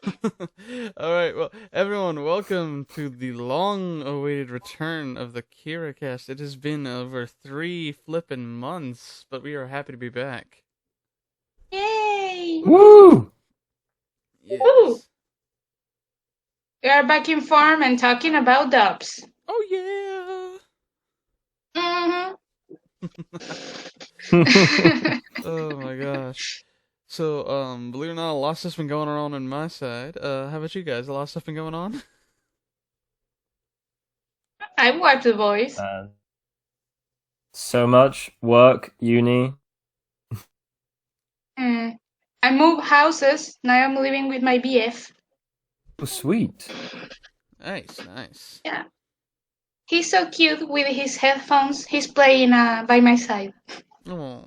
All right, well, everyone, welcome to the long-awaited return of the KiraCast. It has been over 3 flippin' months, but we are happy to be back. Yay! Woo! Woo! Yes. We are back in farm and talking about dubs. Oh Mm-hmm. yeah. Oh my gosh. So, believe it or not, a lot of stuff's been going on my side. How about you guys? A lot of stuff been going on? I watched The Voice. So much work, uni. I moved houses. Now I'm living with my BF. Oh, sweet. Nice. Yeah. He's so cute with his headphones. He's playing by my side. Oh.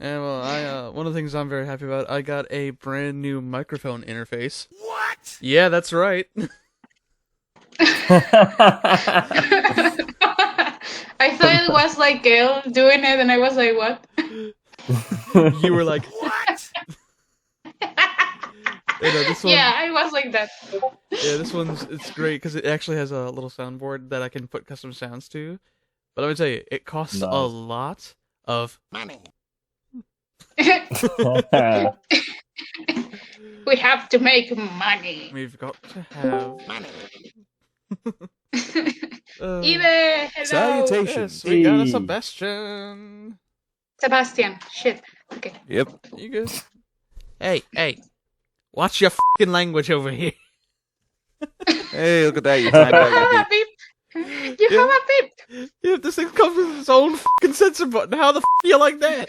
And well, one of the things I'm very happy about, I got a brand new microphone interface. What? Yeah, that's right. I thought it was like Gail doing it, and I was like, what? You were like, What? this one, Yeah, I was like that. yeah, it's great because it actually has a little soundboard that I can put custom sounds to. But let me tell you, it costs a Nice. lot of Money. We have to make money. We've got to have. Money. Eve, hello. Salutations. Yes, we got a Hey. Sebastian. Sebastian. Shit. Okay. Yep. You good? Hey, watch your fucking language over here. Hey, look at that. You timed out You your have a beat. beep. You have a beep. Yeah, this thing comes with its own fucking censor button. How the you like that?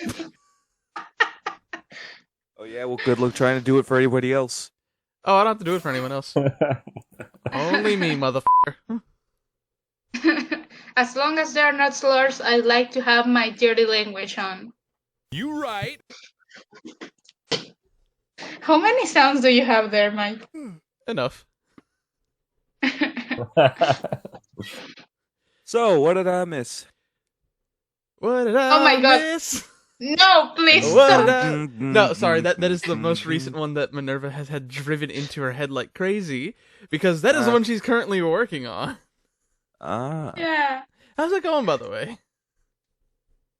Oh yeah, well, good luck trying to do it for anybody else. Oh, I don't have to do it for anyone else. Only me, motherfucker. As long as they are not slurs, I like to have my dirty language on. You right. How many sounds do you have there, Mike? Enough. So, what did I miss? What did I my God. miss? No, please What stop. did I... No, sorry, that is the most recent one that Minerva has had driven into her head like crazy, because that is the one she's currently working on. Ah. Yeah. How's it going, by the way?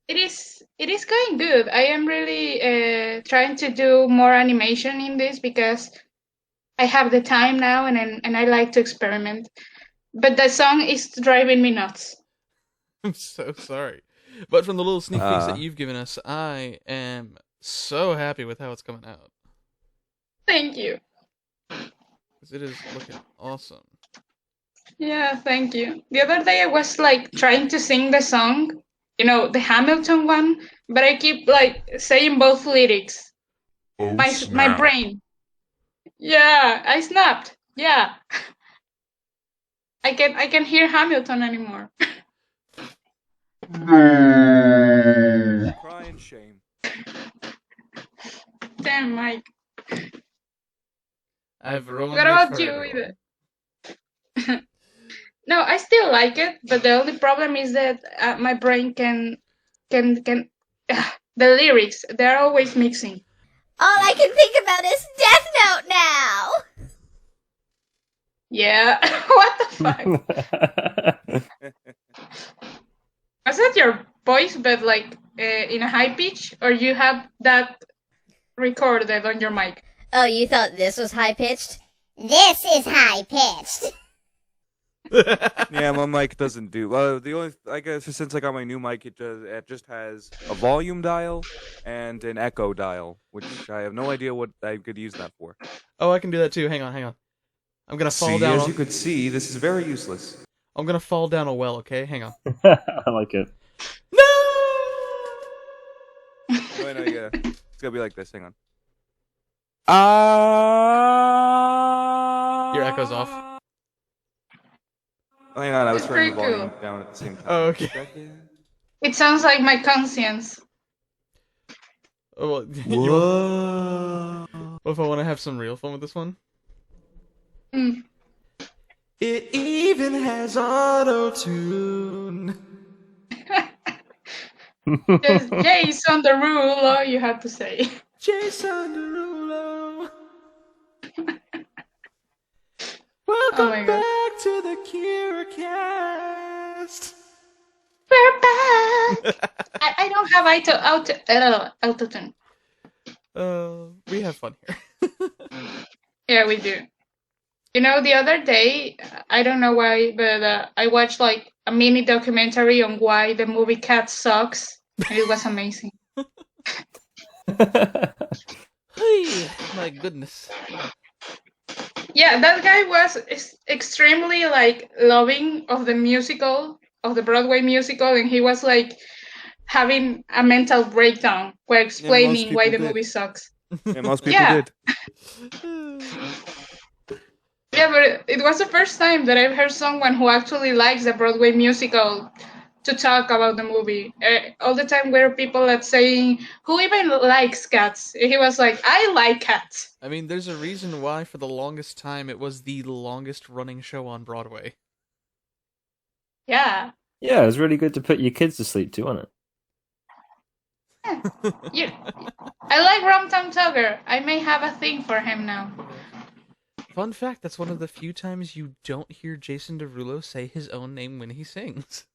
It is going good. I am really trying to do more animation in this because I have the time now and I like to experiment. But the song is driving me nuts. I'm so sorry. But from the little sneak peeks that you've given us, I am so happy with how it's coming out. Thank you. Because it is looking awesome. Yeah, thank you. The other day I was like trying to sing the song, the Hamilton one, but I keep like saying both lyrics. My brain. Yeah, I snapped. Yeah. I can hear Hamilton anymore. Crying shame. Damn, Mike. I've ruined What it about for you everyone. with it? No, I still like it, but the only problem is that my brain can the lyrics, they're always mixing. All I can think about is Death Note now! Yeah, what the fuck? Was that your voice, but like in a high pitch, or you have that recorded on your mic? Oh, you thought this was high-pitched? This is high-pitched! Yeah, my mic doesn't do. Well, the only I guess since I got my new mic, it just has a volume dial and an echo dial, which I have no idea what I could use that for. Oh, I can do that too. Hang on. I'm gonna fall See, down. as you could see, this is very useless. I'm gonna fall down a well. Okay, hang on. I like it. No. Oh, no, yeah, it's gonna be like this. Hang on. Your echo's off. Hang on, I was That's turning the pretty volume down at the same time. Oh, okay. Second. It sounds like my conscience. Oh, well, Whoa. what if I want to have some real fun with this one? Mm. It even has auto-tune. There's Jason Derulo, you have to say. Jason Derulo. Welcome my God. back to the Kira Cast. We're back. I don't have autotune. We have fun here. Yeah, we do. You know, the other day, I don't know why, but I watched like a mini documentary on why the movie Cat sucks, and it was amazing. Hey, my goodness. Yeah, that guy was extremely like loving of the musical, of the Broadway musical, and he was like having a mental breakdown while explaining why the people did. movie sucks. Yeah, most people Yeah. did. Yeah, but it was the first time that I've heard someone who actually likes the Broadway musical to talk about the movie. All the time were people that saying, who even likes Cats? He was like, I like Cats. I mean, there's a reason why for the longest time it was the longest running show on Broadway. Yeah. Yeah, it was really good to put your kids to sleep too, wasn't it? Yeah. I like Rum Tum Tugger. I may have a thing for him now. Fun fact, that's one of the few times you don't hear Jason Derulo say his own name when he sings.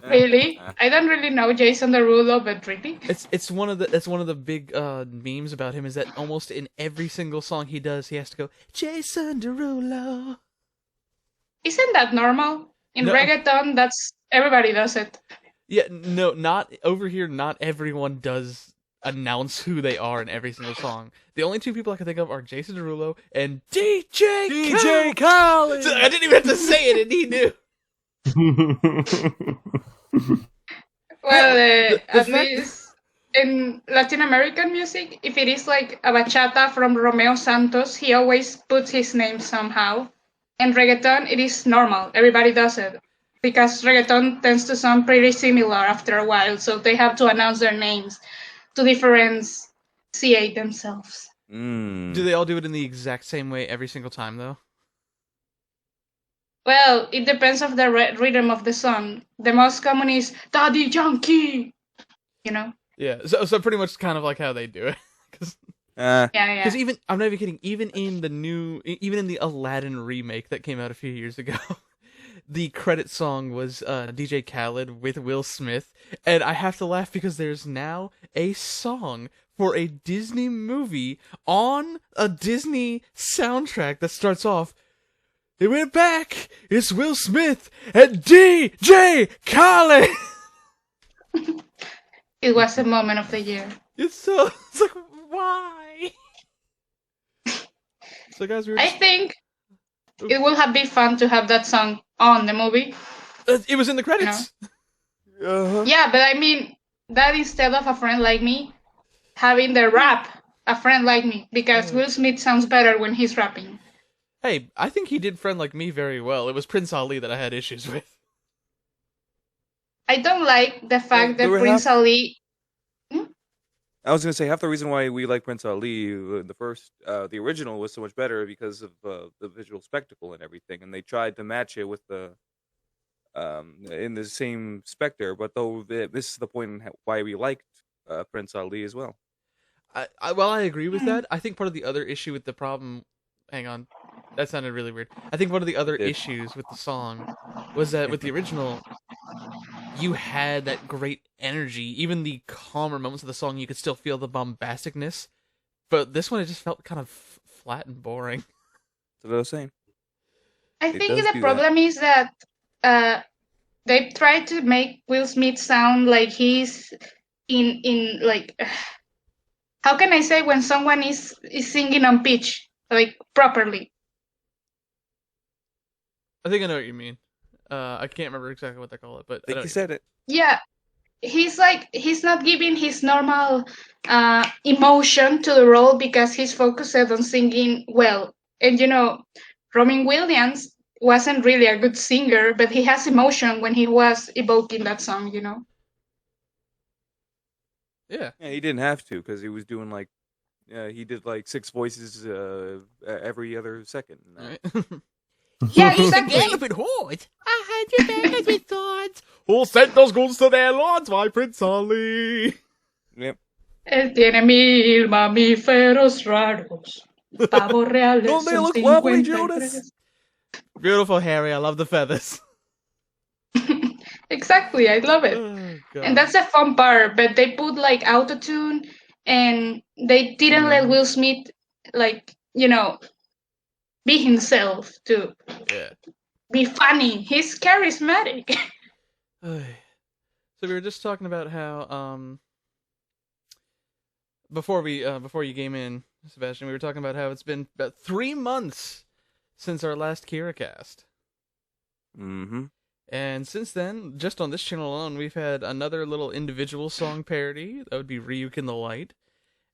Really? I don't really know Jason Derulo, but really? It's one of the big memes about him is that almost in every single song he does, he has to go, Jason Derulo. Isn't that normal? In No. reggaeton, that's everybody does it. Yeah, no, not over here. Not everyone does announce who they are in every single song. The only two people I can think of are Jason Derulo and DJ Khaled. I didn't even have to say it, and he knew. Well, the at fact- least in Latin American music, if it is like a bachata from Romeo Santos, he always puts his name somehow. In reggaeton, it is normal. Everybody does it. Because reggaeton tends to sound pretty similar after a while, so they have to announce their names to differentiate themselves. Do they all do it in the exact same way every single time, though? Well, it depends of the rhythm of the song. The most common is Daddy Yankee. You know? Yeah, so pretty much kind of like how they do it. Because Yeah. even, I'm not even kidding, even in the Aladdin remake that came out a few years ago, the credit song was DJ Khaled with Will Smith, and I have to laugh because there's now a song for a Disney movie on a Disney soundtrack that starts off, "They went back, it's Will Smith and DJ Khaled!" It was a moment of the year. It's like, why? So guys, we were I just, think it will have been fun to have that song on the movie. it was in the credits. Yeah, but I mean that instead of A Friend Like Me, having the rap A Friend Like Me, because Will Smith sounds better when he's rapping. Hey, I think he did Friend Like Me very well. It was Prince Ali that I had issues with. I don't like the fact there that were Prince Ali. I was gonna say half the reason why we like Prince Ali, the original was so much better because of the visual spectacle and everything, and they tried to match it with the in the same specter. But this is the point in why we liked Prince Ali as well. I agree with that. I think part of the other issue with the problem... Hang on. That sounded really weird. I think one of the other issues with the song was that with the original, you had that great energy. Even the calmer moments of the song, you could still feel the bombasticness. But this one, it just felt kind of flat and boring. That's what I was saying. I It think does the do problem is that they try to make Will Smith sound like he's in like how can I say when someone is singing on pitch, like properly. I think I know what you mean. I can't remember exactly what they call it, but I think you said it. Yeah, he's not giving his normal emotion to the role because he's focused on singing well. And you know, Robin Williams wasn't really a good singer, but he has emotion when he was evoking that song, you know. Yeah. Yeah, he didn't have to because he was doing like, he did like 6 voices every other second. Right. Yeah, exactly. Galloping horse, I had your back with thoughts. Who sent those goons to their lords? My Prince Ali. Yep. Él tiene 1000 mamíferos raros. Pavo reales. Don't they son look lovely, 53. Jonas? Beautiful, Harry. I love the feathers. Exactly, I love it. Oh, God. And that's the fun part, but they put like autotune and they didn't let Will Smith like, be himself to Yeah. be funny. He's charismatic. So we were just talking about how before you came in, Sebastian, we were talking about how it's been about 3 months since our last Kira cast. Mm-hmm. And since then, just on this channel alone, we've had another little individual song parody. That would be Ryuk in the Light.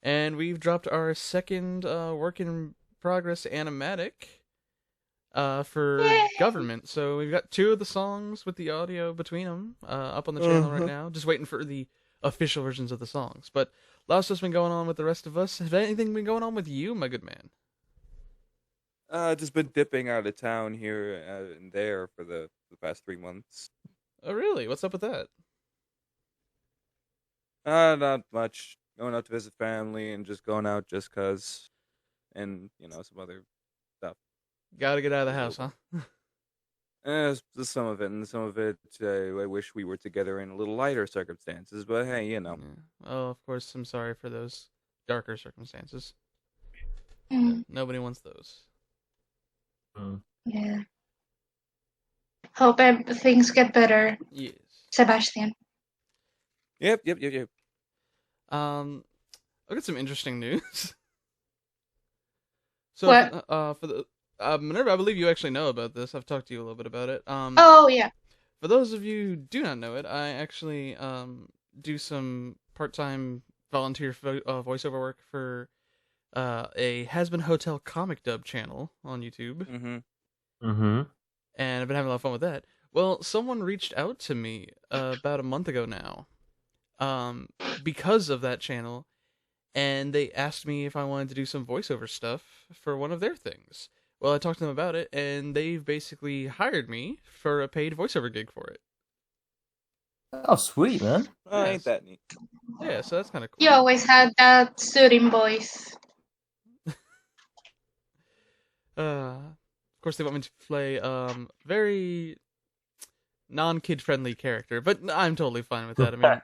And we've dropped our second work in progress animatic for Yay! government. So we've got 2 of the songs with the audio between them up on the channel right now. Just waiting for the official versions of the songs. But lots has been going on with the rest of us. Has anything been going on with you, my good man? Just been dipping out of town here and there for the past 3 months. Oh, really? What's up with that? Not much. Going out to visit family and just going out just 'cause, and some other stuff. Gotta get out of the house, huh? Just some of it, and some of it I wish we were together in a little lighter circumstances. But hey, Yeah. Oh, of course, I'm sorry for those darker circumstances. Mm, Nobody wants those. yeah. Hope things get better, Yes. Sebastian. Yep. I've got some interesting news. So, What? for the Minerva, I believe you actually know about this. I've talked to you a little bit about it. Oh, yeah. For those of you who do not know it, I actually do some part-time volunteer voiceover work for a Has-Been Hotel comic dub channel on YouTube. Mm-hmm. And I've been having a lot of fun with that. Well, someone reached out to me about a month ago now, because of that channel, and they asked me if I wanted to do some voiceover stuff for one of their things. Well, I talked to them about it, and they've basically hired me for a paid voiceover gig for it. Oh, sweet, man. Oh, ain't that neat? Yeah, so that's kind of cool. You always had that soothing voice. Of course, they want me to play very non-kid friendly character, but I'm totally fine with that. I mean,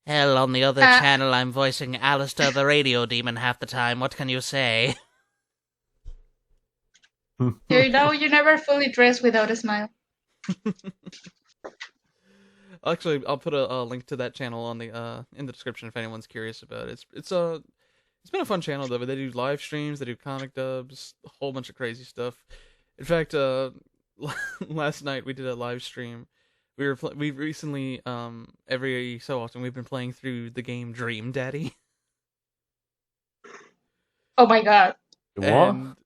hell, on the other channel, I'm voicing Alistair the Radio Demon half the time. What can you say? You never fully dress without a smile. Actually, I'll put a link to that channel on the in the description if anyone's curious about it. It's been a fun channel though. But they do live streams, they do comic dubs, a whole bunch of crazy stuff. In fact, last night we did a live stream. We've recently every so often we've been playing through the game Dream Daddy. Oh my god. What? And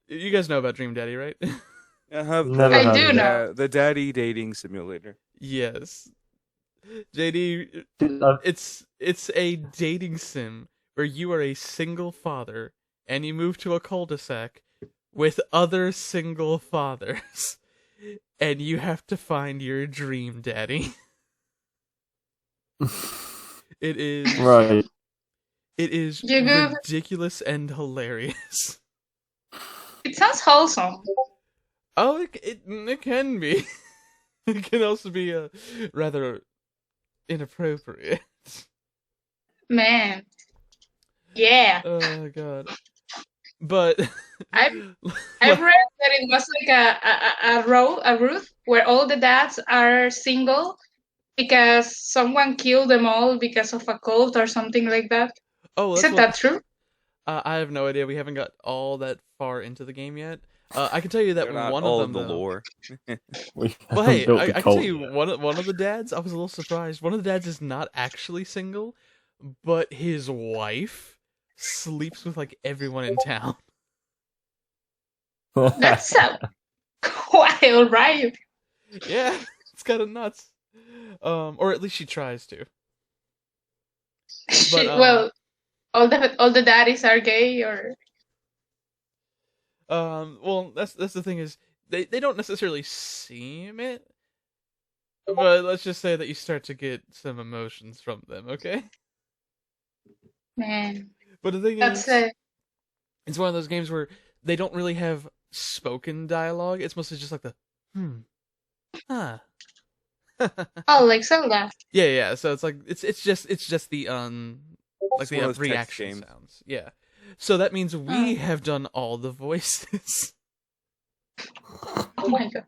you guys know about Dream Daddy, right? I have Never I do know. the daddy dating simulator. Yes. JD, Uh, it's a dating sim where you are a single father and you move to a cul-de-sac with other single fathers and you have to find your dream daddy. It is right. It is You go- ridiculous and hilarious. It sounds wholesome. Oh, it can be. It can also be rather inappropriate. Man. Yeah. Oh god. But I've read that it was like a Ruth where all the dads are single because someone killed them all because of a cult or something like that. oh, Isn't that true? I have no idea. We haven't got all that far into the game yet. I can tell you that They're not one all of them, the though. lore. Well, hey, Built I the can cult tell you yet. one of the dads. I was a little surprised. One of the dads is not actually single, but his wife sleeps with like everyone in town. That's wild, right? Yeah, it's kind of nuts. Or at least she tries to. But, well, all the daddies are gay, or well, that's the thing is they don't necessarily seem it, but let's just say that you start to get some emotions from them. Okay. man, But the thing that's is, It's one of those games where they don't really have spoken dialogue. It's mostly just like the huh. Oh, like Zelda. Yeah. So it's like it's just the like It's the one of those text reaction games. sounds. Yeah. So that means we have done all the voices. Oh my god.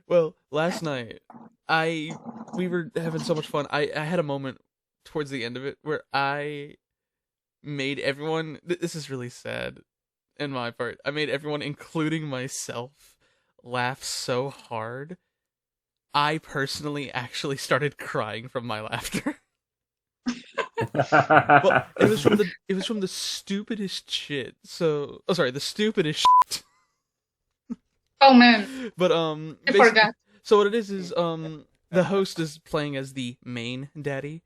Well, last night we were having so much fun. I had a moment towards the end of it where I made everyone. This is really sad in my part. I made everyone, including myself, laugh so hard. I personally actually started crying from my laughter. Well, it was from the stupidest shit. So, the stupidest shit. Oh man, But I basically, forgot. so what it is the host is playing as the main daddy.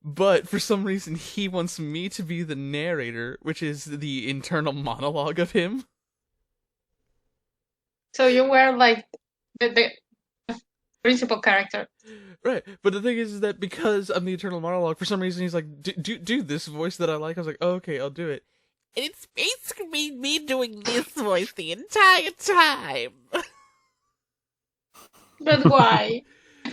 But for some reason he wants me to be the narrator, which is the internal monologue of him. So you were like the principal character. Right. But the thing is that because I'm the internal monologue, for some reason he's like, do this voice that I like. I was like, oh, okay, I'll do it. And it's basically me doing this voice the entire time. But why?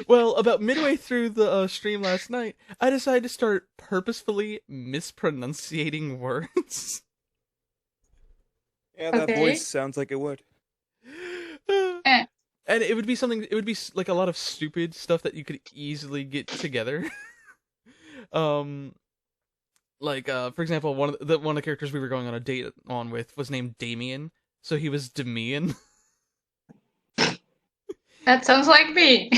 Well, about midway through the stream last night, I decided to start purposefully mispronunciating words. Yeah, that Okay. voice sounds like it would. Eh. And it would be something. It would be like a lot of stupid stuff that you could easily get together. Like for example, one of the characters we were going on a date on with was named Damien, so he was Demian. That sounds like me.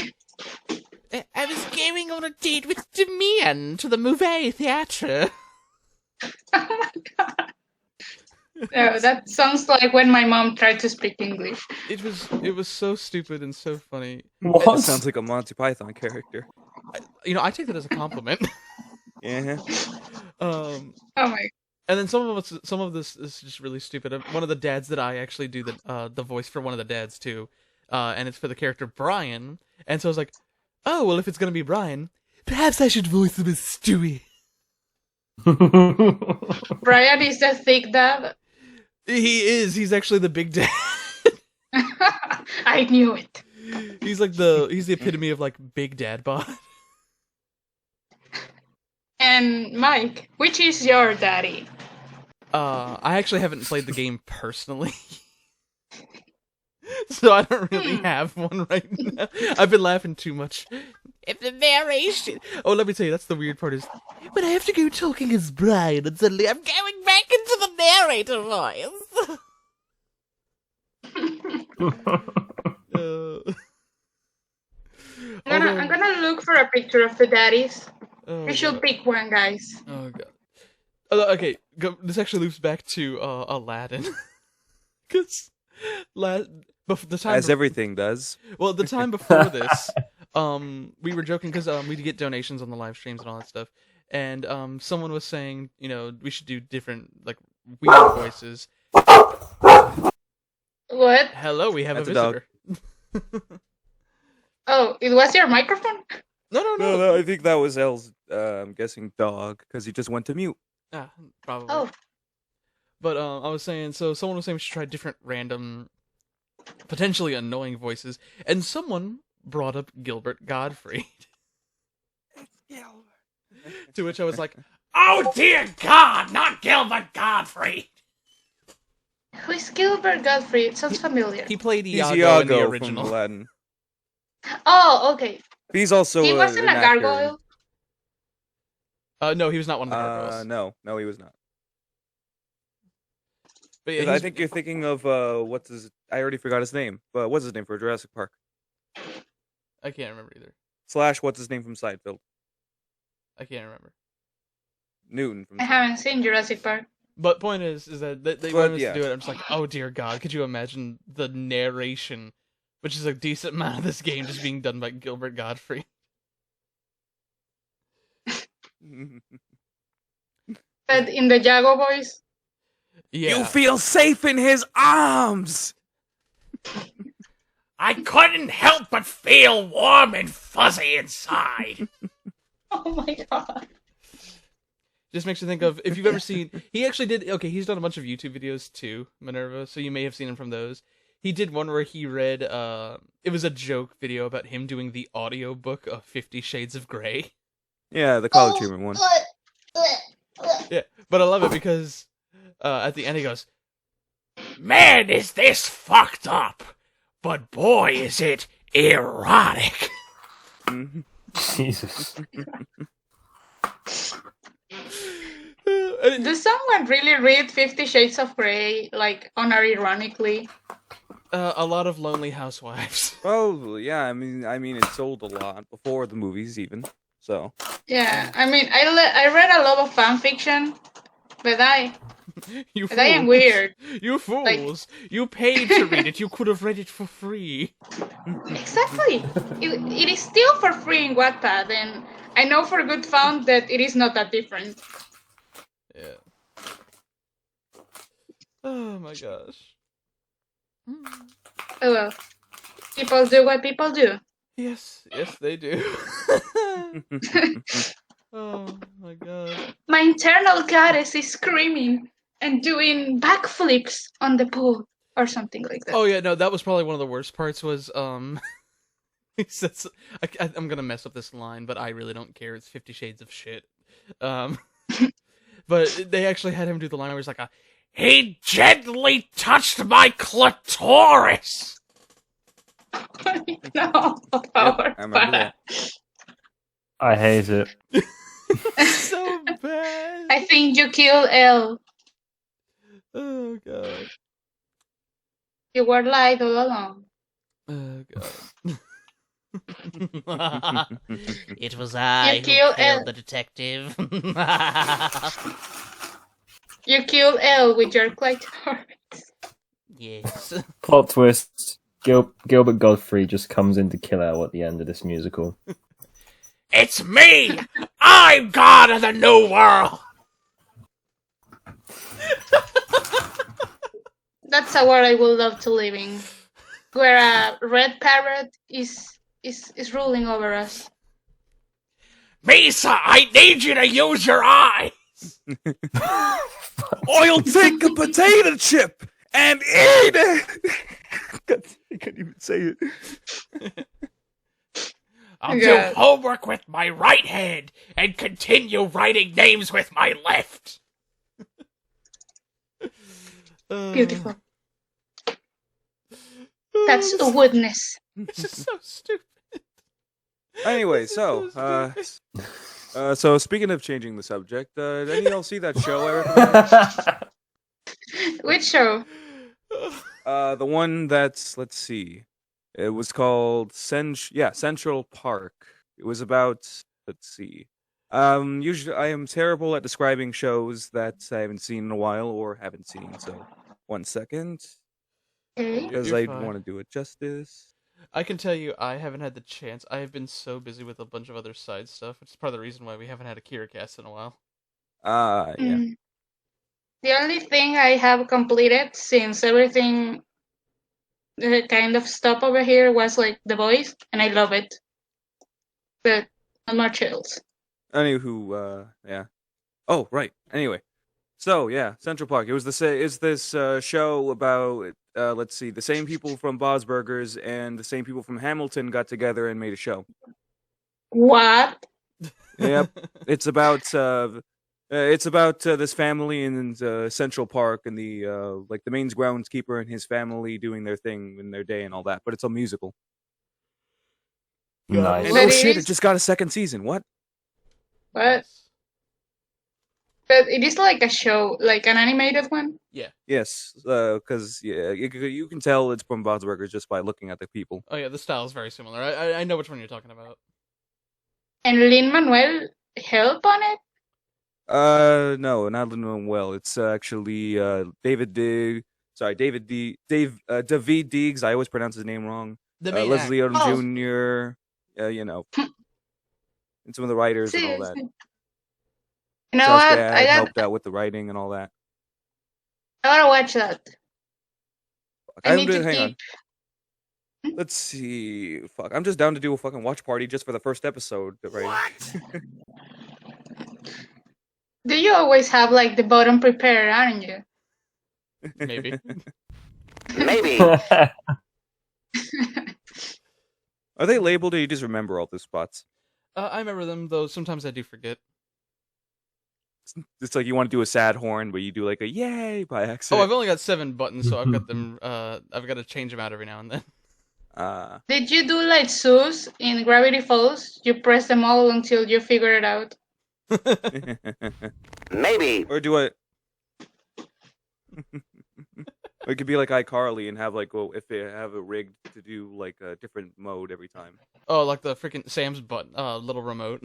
I was going on a date with Demian to the movie theater. Oh my god. No, that sounds like when my mom tried to speak English. It was so stupid and so funny. What? It sounds like a Monty Python character. I take that as a compliment. Yeah. Oh my. And then some of this is just really stupid. One of the dads that I actually do the voice for one of the dads too, and it's for the character Brian. And so I was like, oh well, if it's gonna be Brian, perhaps I should voice him as Stewie. Brian is the thick dad. He is. He's actually the big dad. I knew it. He's the epitome of like big dad bod. And Mike, which is your daddy? I actually haven't played the game personally. So I don't really have one right now. I've been laughing too much. If the narration... Oh, let me tell you, that's the weird part is... But I have to go talking as Brian, and suddenly I'm going back into the narrator voice. I'm gonna look for a picture of the daddies. Oh, We should God. pick one, guys. Oh, God. Okay, this actually loops back to Aladdin. Because... the time As everything does. Well, the time before this, we were joking because we'd get donations on the live streams and all that stuff, and someone was saying, we should do different like weird voices. What? Hello, we have That's a a dog. visitor. Oh, it was your microphone? No. I think that was Elle's, I'm guessing, dog, because he just went to mute. Ah, probably. Oh. But I was saying, so someone was saying we should try different random, potentially annoying voices, and someone brought up Gilbert Gottfried. To which I was like, oh dear God, not Gilbert Gottfried! Who is Gilbert Godfrey? It sounds familiar. He played He's Iago, in the Iago from original. Aladdin. Oh, okay. He's also He wasn't an a actor. gargoyle. No, he was not one of the gargoyles. No, he was not. But yeah, I he's- think you're thinking of what's his? I already forgot his name. But what's his name for Jurassic Park? I can't remember either. / what's his name from Seinfeld? I can't remember. Newton from. I haven't seen Jurassic Park. But point is that they But, wanted us yeah. to do it. I'm just like, oh dear God, could you imagine the narration, which is a decent amount of this game, just being done by Gilbert Gottfried? But in the Jago voice? Yeah. You feel safe in his arms. I couldn't help but feel warm and fuzzy inside. Oh my god. Just makes you think of, if you've ever seen, he actually did, okay, he's done a bunch of YouTube videos too, Minerva, so you may have seen him from those. He did one where he read, it was a joke video about him doing the audiobook of 50 Shades of Grey. Yeah, the college humor one. Yeah, but I love it because at the end he goes, "Man, is this fucked up, but boy, is it erotic." Mhm. Jesus. Does someone really read 50 Shades of Grey, like, unironically? A lot of lonely housewives. Probably, yeah. I mean, it sold a lot before the movies, even. So. Yeah, I mean, I read a lot of fan fiction, but I You but I am fools. weird. You fools. You paid to read it. You could have read it for free. Exactly. It is still for free in Wattpad, and I know for a good font that it is not that different. Yeah. Oh my gosh. Oh well. People do what people do. Yes, they do. Oh my god. My internal goddess is screaming and doing backflips on the pool or something like that. Oh yeah, no, that was probably one of the worst parts was, he says, I'm gonna mess up this line, but I really don't care. It's 50 Shades of Shit. But they actually had him do the line where he's like, "He gently touched my clitoris." No, Yep, I remember that. I hate it. So bad. I think you killed Elle. Oh god. You were lied all along. Oh god. It was I You who killed killed Elle. the detective. You killed Elle with your clitoris. Yes. Plot twist. Gilbert Godfrey just comes in to kill Elle at the end of this musical. It's me! I'm God of the New World! That's a world I would love to live in, where a red parrot is ruling over us. Misa, I need you to use your eye! I'll take a potato chip and eat it. I couldn't even say it. I'll God. do homework with my right hand and continue writing names with my left. Beautiful. That's a woodness. This is so stupid. Anyway, so so speaking of changing the subject, did any of y'all see that show I recommended? Which show? The one that's, let's see, it was called Central Park. It was about, let's see. Usually I am terrible at describing shows that I haven't seen in a while or haven't seen. So, 1 second, Okay. because You're I fine. want to do it justice. I can tell you, I haven't had the chance. I have been so busy with a bunch of other side stuff, which is part of the reason why we haven't had a Kira cast in a while. Yeah. Mm. The only thing I have completed since everything kind of stopped over here was like The Voice, and I love it. But not much else. Anywho, yeah. Oh, right. Anyway, so yeah, Central Park. It was this show about let's see, the same people from Bob's Burgers and the same people from Hamilton got together and made a show. What? Yep, it's about this family in Central Park and the like the main groundskeeper and his family doing their thing in their day and all that. But it's a musical. Nice. And But oh it shit! is- It just got a second season. What? What? But it is like a show, like an animated one. Yes, because you can tell it's from Bob's Burgers just by looking at the people. Oh yeah, the style is very similar. I know which one you're talking about. And Lin-Manuel help on it? No, not Lin-Manuel. It's actually David Diggs. I always pronounce his name wrong. The main Leslie actor. Odom Jr. You know, and some of the writers and all that. Seriously. You know Josh what? Gad helped out with the writing and all that. I gotta watch that. I need to hang on. keep. Let's see. Fuck, I'm just down to do a fucking watch party just for the first episode. Right? Do you always have like the button prepared, aren't you? Maybe. Maybe. Are they labeled, or you just remember all the spots? I remember them, though sometimes I do forget. It's like you want to do a sad horn, but you do like a yay by Oh, accident. I've only got 7 buttons, so I've got them. I've got to change them out every now and then. Did you do like Zeus in Gravity Falls? You press them all until you figure it out. Maybe. Or do I? Or it could be like iCarly and have like, well, if they have a rig to do like a different mode every time. Oh, like the freaking Sam's button, little remote.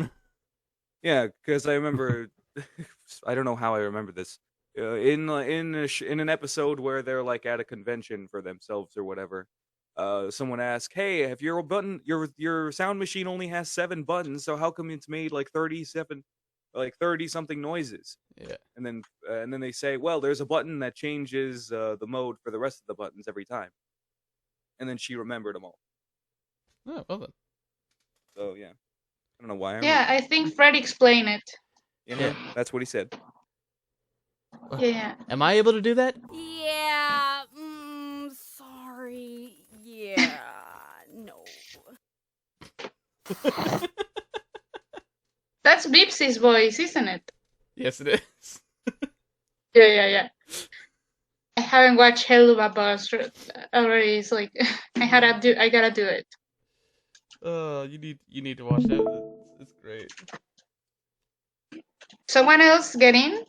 Yeah, because I remember, I don't know how I remember this. In an episode where they're like at a convention for themselves or whatever, someone asked, "Hey, if your button, your sound machine only has 7 buttons, so how come it's made like 30 something noises?" Yeah. And then they say, "Well, there's a button that changes the mode for the rest of the buttons every time." And then she remembered them all. Oh, well then. So yeah, I don't know why. Yeah, I think Fred explained it. Yeah, that's what he said. Yeah. Am I able to do that? Yeah, sorry. Yeah, no. That's Bipsy's voice, isn't it? Yes, it is. Yeah. I haven't watched Helluva Boss already. It's like I gotta do it. You need to watch it. It's great. Someone else get in?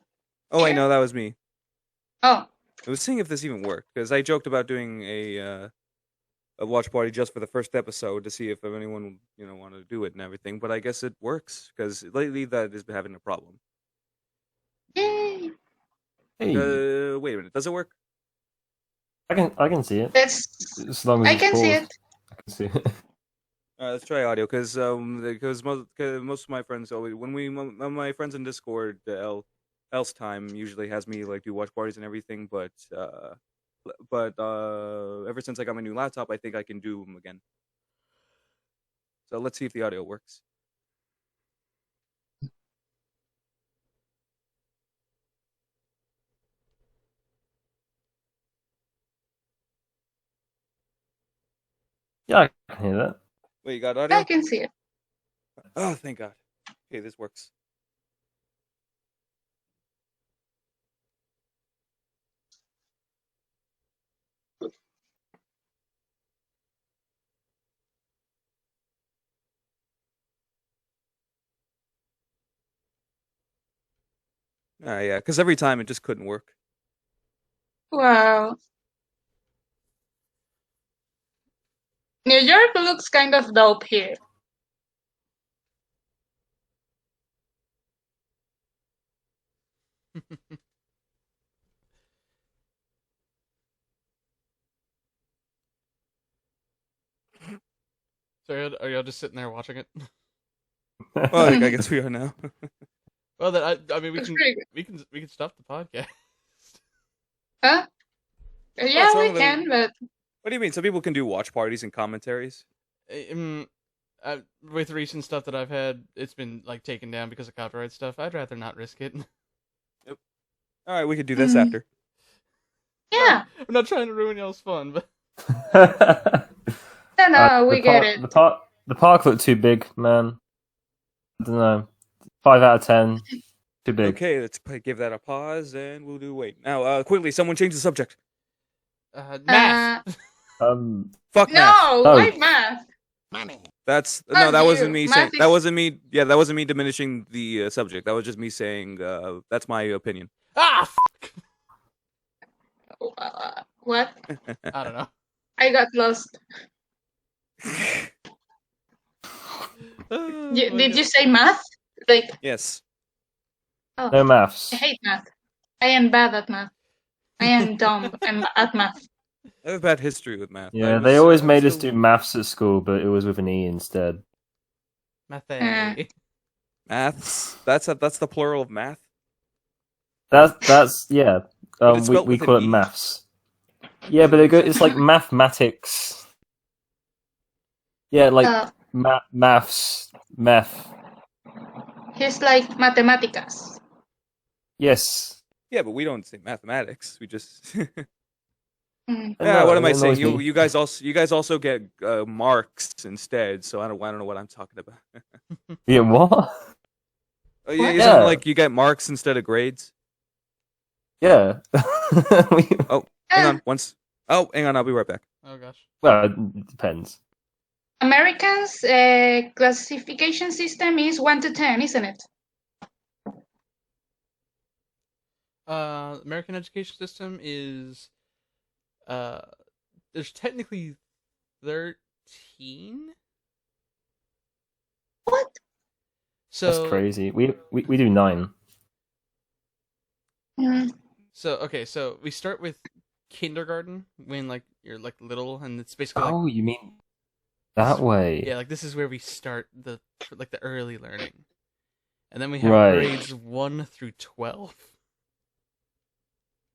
Oh, I know that was me. Oh, I was seeing if this even worked because I joked about doing a watch party just for the first episode to see if anyone wanted to do it and everything. But I guess it works because lately that has been having a problem. yay! Hey, Wait a minute, does it work? I can see it. That's As long as I it's can see paused, it. I can see it. Let's try audio because most of my friends always when my friends in Discord else time usually has me like do watch parties and everything, but ever since I got my new laptop, I think I can do them again. So let's see if the audio works. Yeah, I can hear that. Wait, you got audio? I can see it. Oh, thank God. Okay, this works. Yeah, because every time it just couldn't work. Wow. New York looks kind of dope here. So are y'all just sitting there watching it? Well, I guess we are now. Well, then I mean Looks pretty good. we can stop the podcast. Huh? Yeah, wrong we with it? can, but What do you mean? Some people can do watch parties and commentaries. With recent stuff that I've had, it's been like taken down because of copyright stuff. I'd rather not risk it. All right, we could do this Mhm. after. yeah. I'm not trying to ruin y'all's fun, but No, we get it. The park looked too big, man. I don't know. 5 out of 10. Too big. Okay, let's give that a pause, and we'll do wait. Now, quickly, someone change the subject. math. Fuck math. No, Oh. why math? Money. That Fuck wasn't you. me Math saying. is- That wasn't me. Yeah, that wasn't me diminishing the subject. That was just me saying that's my opinion. What? I don't know. I got lost. Did you say math? Like, Yes. oh, No maths. I hate math. I am bad at math. I am dumb at math. I have a bad history with math. Yeah, they always made us do maths at school, but it was with an E instead. Math. maths. That's the plural of math. That's yeah. But it's spelled We with call an it E. maths. Yeah, but it's like mathematics. Yeah, like maths, meth. He's like mathematicas. Yes. Yeah, but we don't say mathematics. We just. Mm. Yeah, what am I it saying? annoys me. You guys also get marks instead. So I don't know what I'm talking about. Yeah, what? Oh, yeah, What? isn't it Yeah. like you get marks instead of grades? Yeah. Oh, hang on. Hang on. I'll be right back. Oh gosh. Well, it depends. Americans' classification system is 1 to 10, isn't it? American education system is there's technically 13. What? So That's crazy. We do 9. Mm. So we start with kindergarten when like you're like little, and it's basically like Oh, you mean that way? yeah, like this is where we start the early learning, and then we have Right. grades 1 through 12.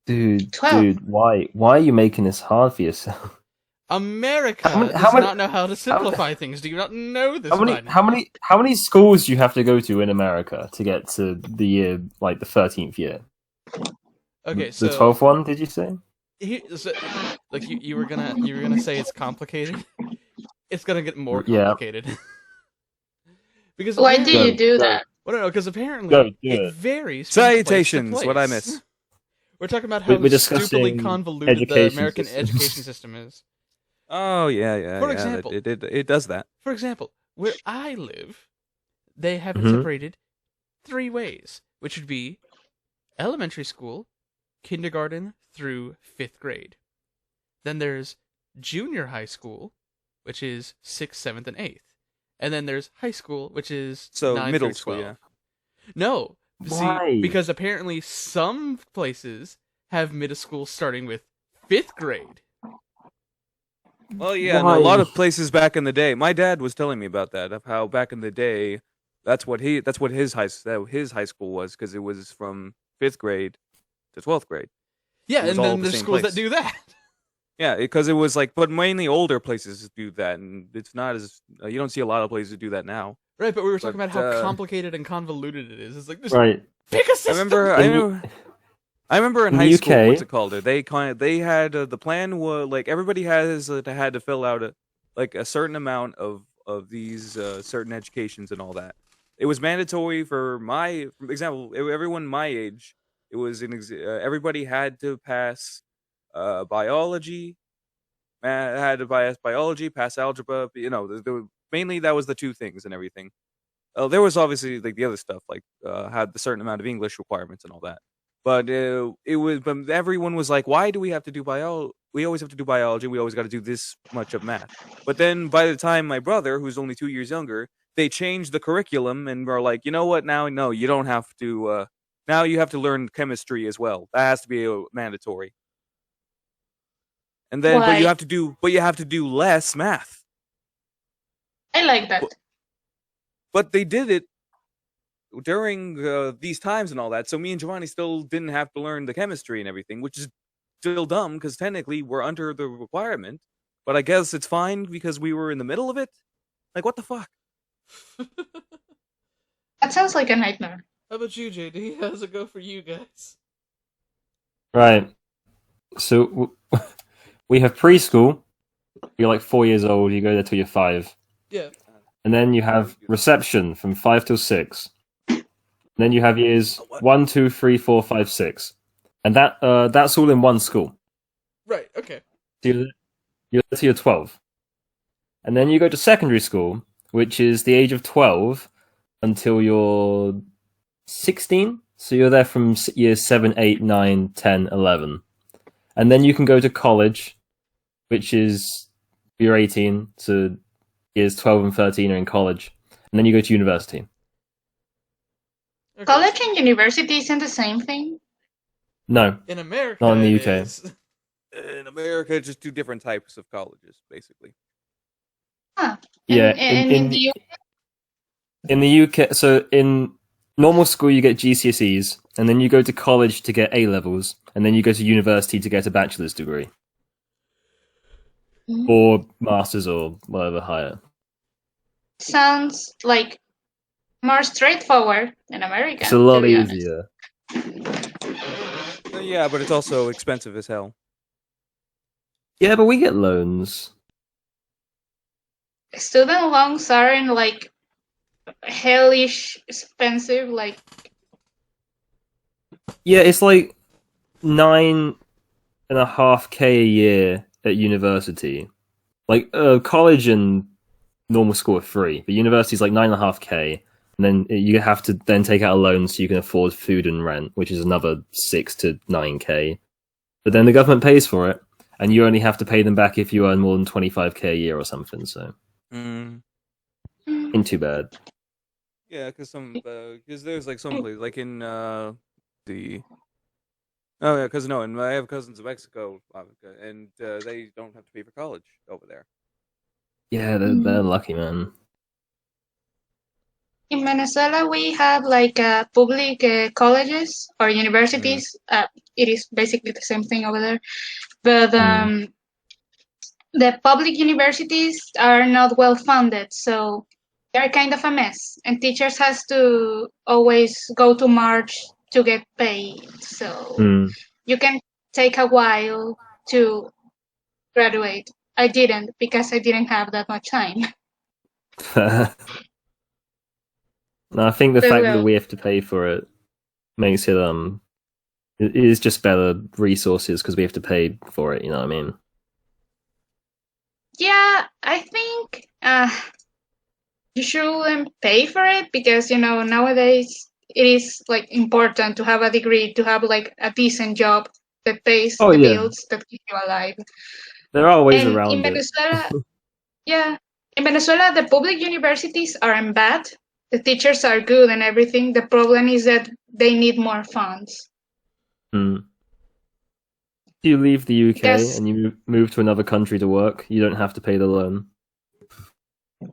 Dude, 12. why are you making this hard for yourself? America How many- does how many- not know how to simplify things. Do you not know this? How many by now? how many schools do you have to go to in America to get to the year like the 13th year? Okay, The so 12th one, did you say? like you were gonna say it's complicated. It's gonna get more Yeah. complicated. Because Why do you do Go. that? well, no, because apparently Go, do it it. varies. From place to Salutations, what I place. miss. We're talking about how We're stupidly discussing convoluted the education American systems. education system is. Oh yeah. For yeah, example- it does that. For example, where I live, they have it Mhm. separated 3 ways, which would be elementary school, kindergarten through 5th grade. Then there's junior high school, which is 6th, 7th, and 8th. And then there's high school, which is So 9 middle through school, 12. yeah. No, Why? see, because apparently some places have middle school starting with 5th grade. Well, yeah, and Why? a lot of places back in the day. My dad was telling me about that of how back in the day, that's what his high school was because it was from 5th grade to 12th grade. Yeah, It was and all then the there's same schools place. that do that. Yeah, because it was like, but mainly older places do that, and it's not as you don't see a lot of places do that now. Right, but we were talking But, about how uh, complicated and convoluted it is. It's like, just Right. pick a I system! remember in in high the school. UK What's it called? They had the plan was like everybody had to fill out a certain amount of these certain educations and all that. It was mandatory for for example, everyone my age. It was everybody had to pass biology. Had to pass biology, pass algebra. You know, mainly that was the 2 things and everything. There was obviously like the other stuff, like had the certain amount of English requirements and all that. But but everyone was like, why do we have to do bio? We always have to do biology. We always got to do this much of math. But then by the time my brother, who's only 2 years younger, they changed the curriculum and were like, you know what? Now, no, you don't have to. Now you have to learn chemistry as well. That has to be mandatory. And then, but Why? you have to do less math. I like that. But they did it during these times and all that. So me and Giovanni still didn't have to learn the chemistry and everything, which is still dumb because technically we're under the requirement. But I guess it's fine because we were in the middle of it. Like, what the fuck? That sounds like a nightmare. How about you, JD? How does it go for you guys? Right. So we have preschool. You're like 4 years old. You go there till you're 5, Yeah. and then you have reception from 5 till 6. Then you have years 1, 2, 3, 4, 5, 6, and that's all in one school. Right, okay. So you're till you're 12, and then you go to secondary school, which is the age of 12 until you're 16. So you're there from years 7, 8, 9, 10, 11. And then you can go to college, which is you're 18, so years 12 and 13 are in college. And then you go to university. Okay. College and university isn't the same thing. No, In America, Not in the it UK. is. In America, just 2 different types of colleges, basically. Huh. yeah. And in the In the UK, so in normal school you get GCSEs, and then you go to college to get A levels, and then you go to university to get a bachelor's degree or masters or whatever higher. sounds like more straightforward in America. It's a lot to be honest. easier. Yeah, but it's also expensive as hell. Yeah, but we get loans. Student loans aren't like hellish expensive. Like, Yeah, it's like 9.5K a year at university. Like college and normal school are free, but university's like 9.5K, and then you have to then take out a loan so you can afford food and rent, which is another 6 to 9K. But then the government pays for it, and you only have to pay them back if you earn more than 25K a year or something. So, ain't too bad. Yeah, because there's like some place like in the. Oh yeah, because no, and I have cousins in Mexico, and they don't have to pay for college over there. Yeah, they're lucky, man. in Venezuela, we have like public colleges or universities. It is basically the same thing over there, but the public universities are not well funded, so they're kind of a mess. And teachers has to always go to March to get paid, so you can take a while to graduate. I didn't because I didn't have that much time. No, I think the But fact that well, we have to pay for it makes it it is just better resources because we have to pay for it. You know what I mean? yeah, I think you shouldn't pay for it because nowadays it is like important to have a degree, to have like a decent job that pays Oh the yeah, bills that keep you alive. there are ways And in around it. Venezuela, yeah, in Venezuela, the public universities aren't bad. The teachers are good and everything. The problem is that they need more funds. If you leave the UK Because, and you move to another country to work, you don't have to pay the loan. So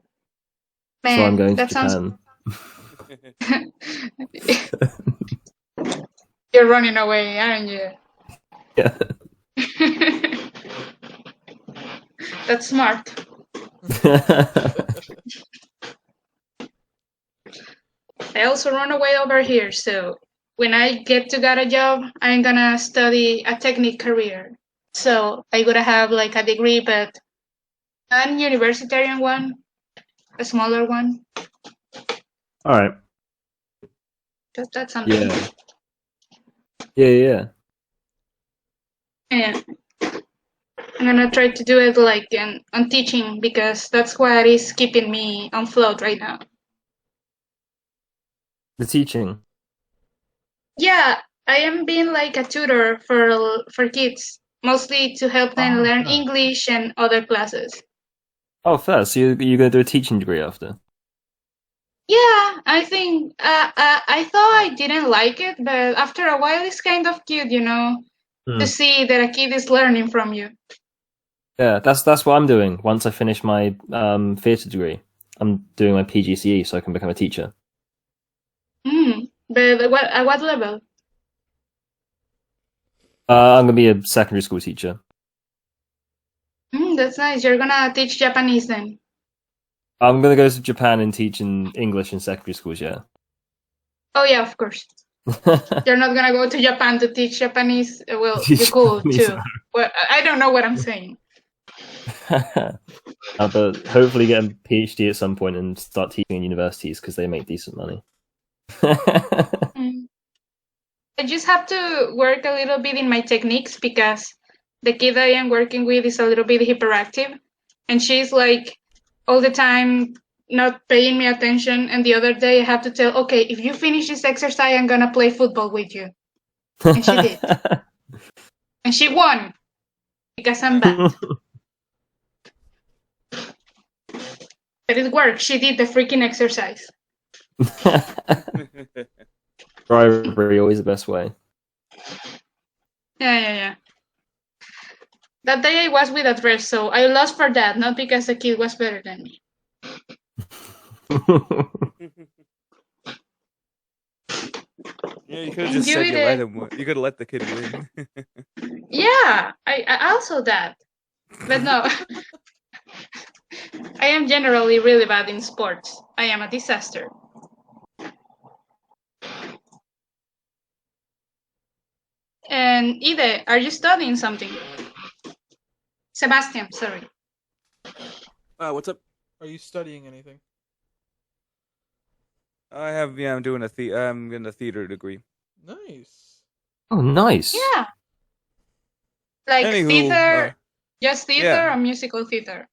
I'm man, going to that sounds. Japan. You're running away, aren't you? Yeah. That's smart. I also run away over here, so when I get a job, I'm gonna study a technical career. So I gotta have like a degree, but not a university one, a smaller one. All right. That's something. Yeah. Yeah. And I'm gonna try to do it like on teaching because that's what is keeping me on float right now. The teaching. Yeah, I am being like a tutor for kids, mostly to help them learn English and other classes. Oh, fair. So you're going to do a teaching degree after? Yeah, I think I thought I didn't like it, but after a while, it's kind of cute, to see that a kid is learning from you. Yeah, that's what I'm doing. Once I finish my theatre degree, I'm doing my PGCE so I can become a teacher. But at what level? I'm gonna be a secondary school teacher. That's nice. You're gonna teach Japanese then. I'm gonna go to Japan and teach in English in secondary schools. Yeah. Oh yeah, of course. You're not gonna go to Japan to teach Japanese. Well, Teach you could Japanese. too. Well, I don't know what I'm saying. But hopefully get a PhD at some point and start teaching in universities because they make decent money. I just have to work a little bit in my techniques because the kid I am working with is a little bit hyperactive, and she's like all the time not paying me attention. And the other day I have to tell, okay, if you finish this exercise, I'm gonna play football with you. And she did. And she won because I'm bad. But it worked. She did the freaking exercise. Bribery always the best way. Yeah. That day I was with a dress, so I lost for that, not because the kid was better than me. Yeah, you could have just said you could have let the kid win. Yeah, I also that. But no. I am generally really bad in sports. I am a disaster. And Ide, are you studying something? Sebastian, sorry. What's up? Are you studying anything? I'm doing I'm getting a theater degree. Nice. Oh, nice. Yeah. Like Anywho, theater, just theater yeah. or musical theater?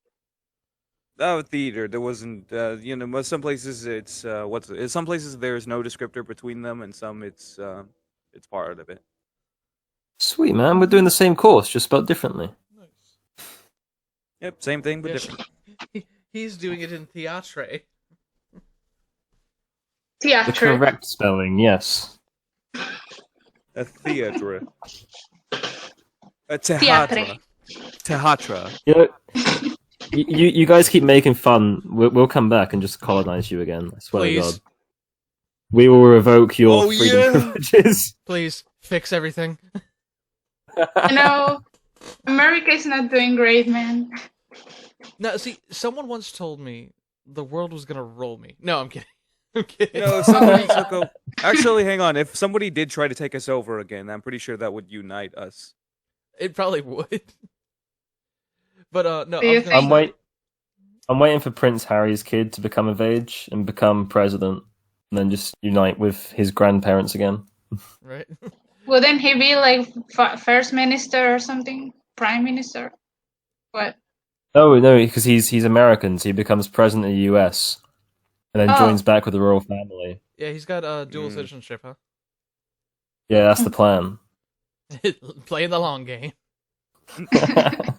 Theater. There wasn't, some places some places there's no descriptor between them, and some it's part of it. Sweet, man. We're doing the same course, just spelled differently. Nice. Yep, same thing, but Yeah, different. He's doing it in theatre. The Theater. correct spelling, yes. A theatre. A Theatre. Tehatra. You know, you guys keep making fun. We'll come back and just colonize you again. I swear Please. to God. We will revoke your Oh, freedom yeah. privileges. Please fix everything. You know, America is not doing great, man. No, see, someone once told me the world was gonna roll me. No, I'm kidding. I'm kidding. If somebody actually, hang on. If somebody did try to take us over again, I'm pretty sure that would unite us. It probably would. But no, Do you I was gonna think- say- I'm waiting for Prince Harry's kid to become of age and become president, and then just unite with his grandparents again. right? Wouldn't he be like first minister or something? Prime minister? What? No, because he's American, so he becomes president of the U.S. and then Oh. joins back with the royal family. Yeah, he's got dual citizenship, huh? Yeah, that's the plan. Playing the long game.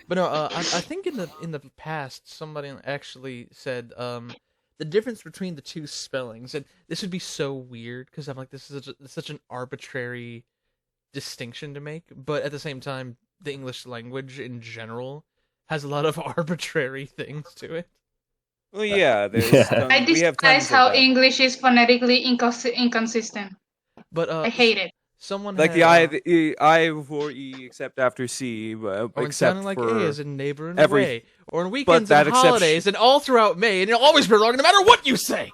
But no, I think in the past somebody actually said the difference between the two spellings, and this would be so weird because I'm like, this is such an arbitrary distinction to make, but at the same time, the English language in general has a lot of arbitrary things to it. Well, yeah. Yeah. I we have despise tons of how that. English is phonetically inconsistent. But I hate it. someone Like had, the I before E except after C, or it's except sounding like for A as in neighbor and every- way, or on weekends that and holidays, and all throughout May, and it'll always be wrong no matter what you say.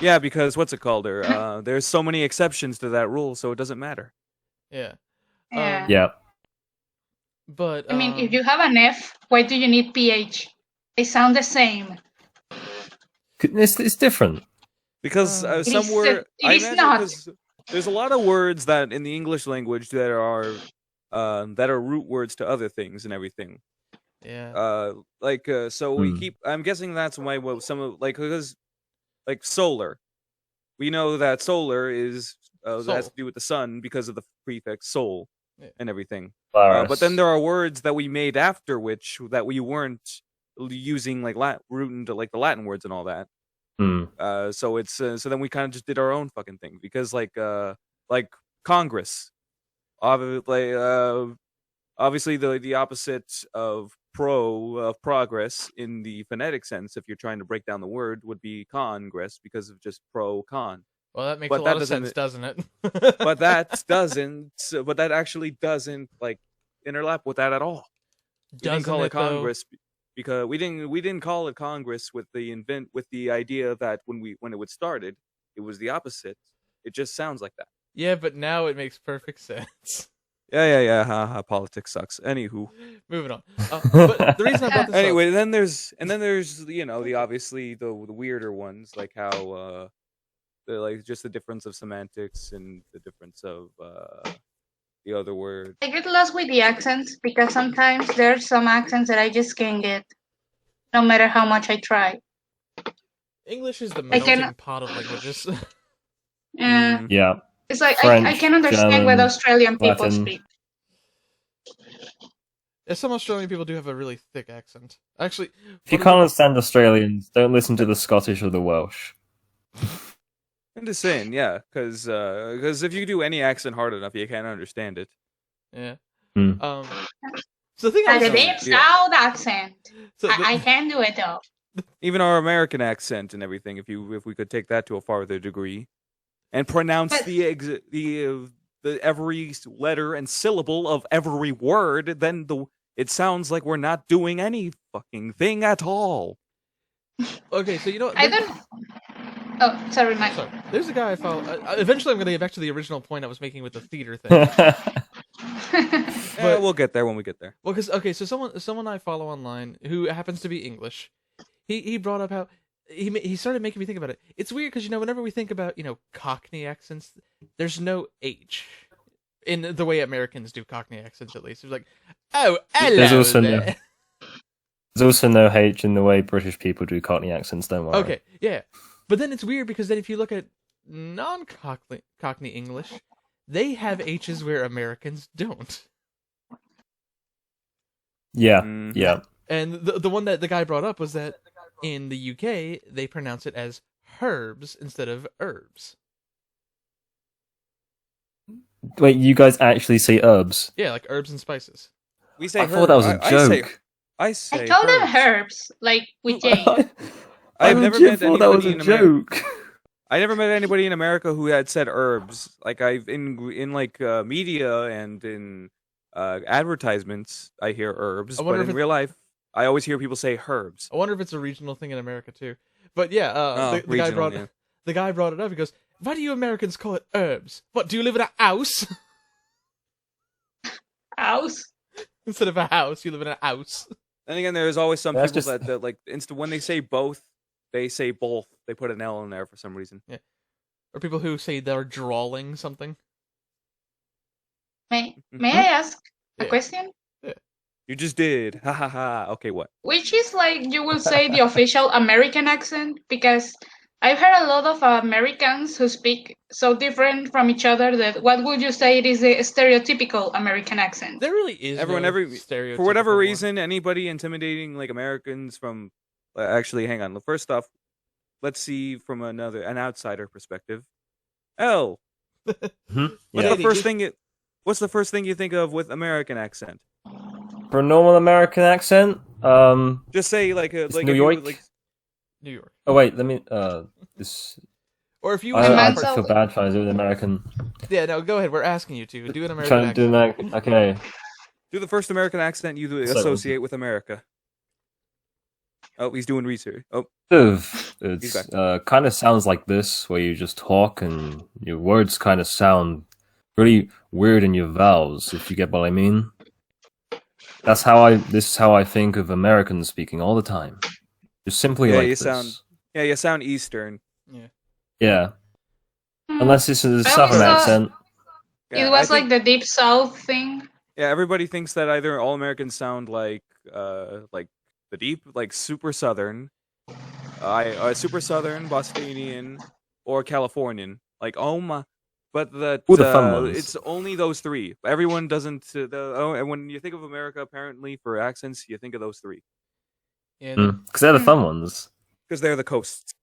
yeah, because what's it called? There's so many exceptions to that rule, so it doesn't matter. Yeah. Yeah. Yeah. But I mean, if you have an F, why do you need PH? They sound the same. It's different. Because It is- somewhere it I is imagine not. 'cause there's a lot of words that in the English language that are root words to other things and everything. yeah. So we keep. I'm guessing that's why some of because like solar. We know that solar is that has Sol. to do with the sun because of the prefix sol Yeah. and everything. Virus. But then there are words that we made after which that we weren't using like root into like the Latin words and all that. So it's so then we kind of just did our own fucking thing because like Congress, obviously the opposite of progress in the phonetic sense, if you're trying to break down the word, would be congress because of just con. Well, that makes but a that lot of doesn't- sense, doesn't it? But that actually doesn't like interlap with that at all. We didn't Doesn't call it it, though? Congress because we didn't call it Congress with the idea that when it was started, it was the opposite. It just sounds like that. Yeah, but now it makes perfect sense. Yeah. Politics sucks. Anywho, Moving on. But the reason I brought this anyway, up, then there's the obviously the weirder ones like how the like just the difference of semantics and the difference of the other word. I get lost with the accents because sometimes there's some accents that I just can't get, no matter how much I try. English is the I can- melting pot of languages. Yeah. Mm. Yeah. It's like I French, can understand what German, Australian people Latin. speak. Yeah, some Australian people do have a really thick accent. Actually, If you one of can't understand Australians, don't listen to the Scottish or the Welsh. I'm just saying, yeah, because if you do any accent hard enough, you can't understand it. yeah. Hmm. So the thing I Like a was deep yeah. south accent. so the- I can do it though. Even our American accent and everything, if we could take that to a farther degree, and pronounce But- the every letter and syllable of every word, then it sounds like we're not doing any fucking thing at all. okay, so you know, I don't. Oh, sorry, Mike. Sorry. There's a guy I follow. Eventually, I'm going to get back to the original point I was making with the theater thing. Yeah, we'll get there when we get there. Well, so someone I follow online who happens to be English, he brought up how he started making me think about it. It's weird because whenever we think about Cockney accents, there's no H in the way Americans do Cockney accents. At least it's like, oh, hello there. There's also no H in the way British people do Cockney accents. Don't worry. Okay, yeah, but then it's weird because then if you look at non-Cockney English, they have H's where Americans don't. Yeah, yeah. And the one that the guy brought up was that in the UK they pronounce it as herbs instead of herbs. Wait, you guys actually say herbs? Yeah, like herbs and spices. We say I thought that was a joke. I say I call them herbs. herbs, like with J. I've never met thought that was anybody a in America. joke. I never met anybody in America who had said herbs. Like I've in like media and in advertisements, I hear herbs, but in real life, I always hear people say herbs. I wonder if it's a regional thing in America too. But yeah, the guy brought it up. He goes, "Why do you Americans call it herbs? What, do you live in a house?" House? Instead of a house, you live in a house. Then again, there's always some That's people just- that like when they say both, they say both. They put an L in there for some reason. Yeah. Or people who say they're drawing something. May I ask a question? You just did. Ha ha ha. Okay, what? Which is like you will say the official American accent? Because I've heard a lot of Americans who speak so different from each other that what would you say it is a stereotypical American accent? There really is For whatever reason, anybody intimidating like Americans from actually, hang on. First off, let's see from an outsider perspective. L. What's the first thing you think of with American accent? For a normal American accent, Just say like New York. New York. Oh wait, let me. This. Or if you I feel bad trying to do an American. Yeah, no, go ahead. We're asking you to do an American Trying to accent. do American. Okay. Do the first American accent you associate with America. Oh, he's doing research. Oh, It's kind of sounds like this, where you just talk and your words kind of sound really weird in your vowels, if you get what I mean. This is how I think of Americans speaking all the time. Just simply like this. You sound Eastern. Yeah. Unless this is a Southern accent. It was like the Deep South thing. Yeah, everybody thinks that either all Americans sound like the deep, like super Southern, super Southern, Bostonian, or Californian. Like, oh my. But the fun ones. It's only those three. Everyone doesn't. And when you think of America, apparently for accents, you think of those three. Yeah, because they're the fun ones. Because they're the coasts.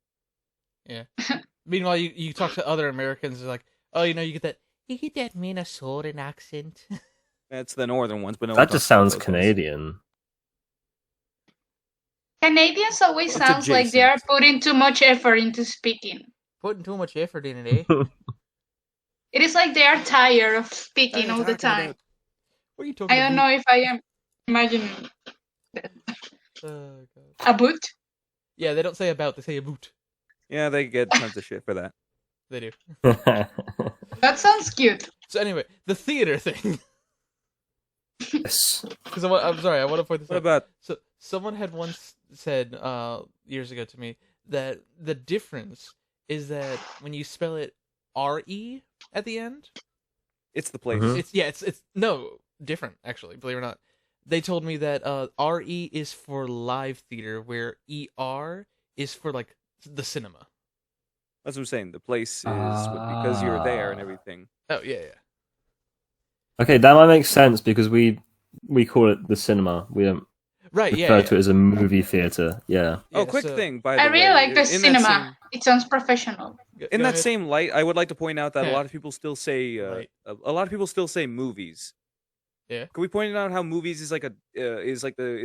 Yeah. Meanwhile, you talk to other Americans, they're like, oh, you get that Minnesotan accent. That's the northern ones, but no. That just sounds Canadian. Canadians always sounds like they are putting too much effort into speaking. Putting too much effort in it, eh? It is like they are tired of speaking all the time. What are you talking about? I don't know if I am imagining that. A boot? Yeah, they don't say about, they say a boot. Yeah, they get tons of shit for that. They do. That sounds cute. So anyway, the theater thing. Yes. Because I'm sorry, I want to point this out. What about? So someone had once said years ago to me that the difference is that when you spell it R-E at the end, It's the place. It's no different actually. Believe it or not, they told me that R-E is for live theater, where E-R is for like the cinema. That's what I'm saying. The place is because you're there and everything. Oh yeah. Okay, that might make sense because we call it the cinema. We don't refer to it as a movie theater. Yeah. Oh, quick thing, by the way. I really like the cinema. It sounds professional. In that same light, I would like to point out that a lot of people still say movies. Yeah. Can we point out how movies is like is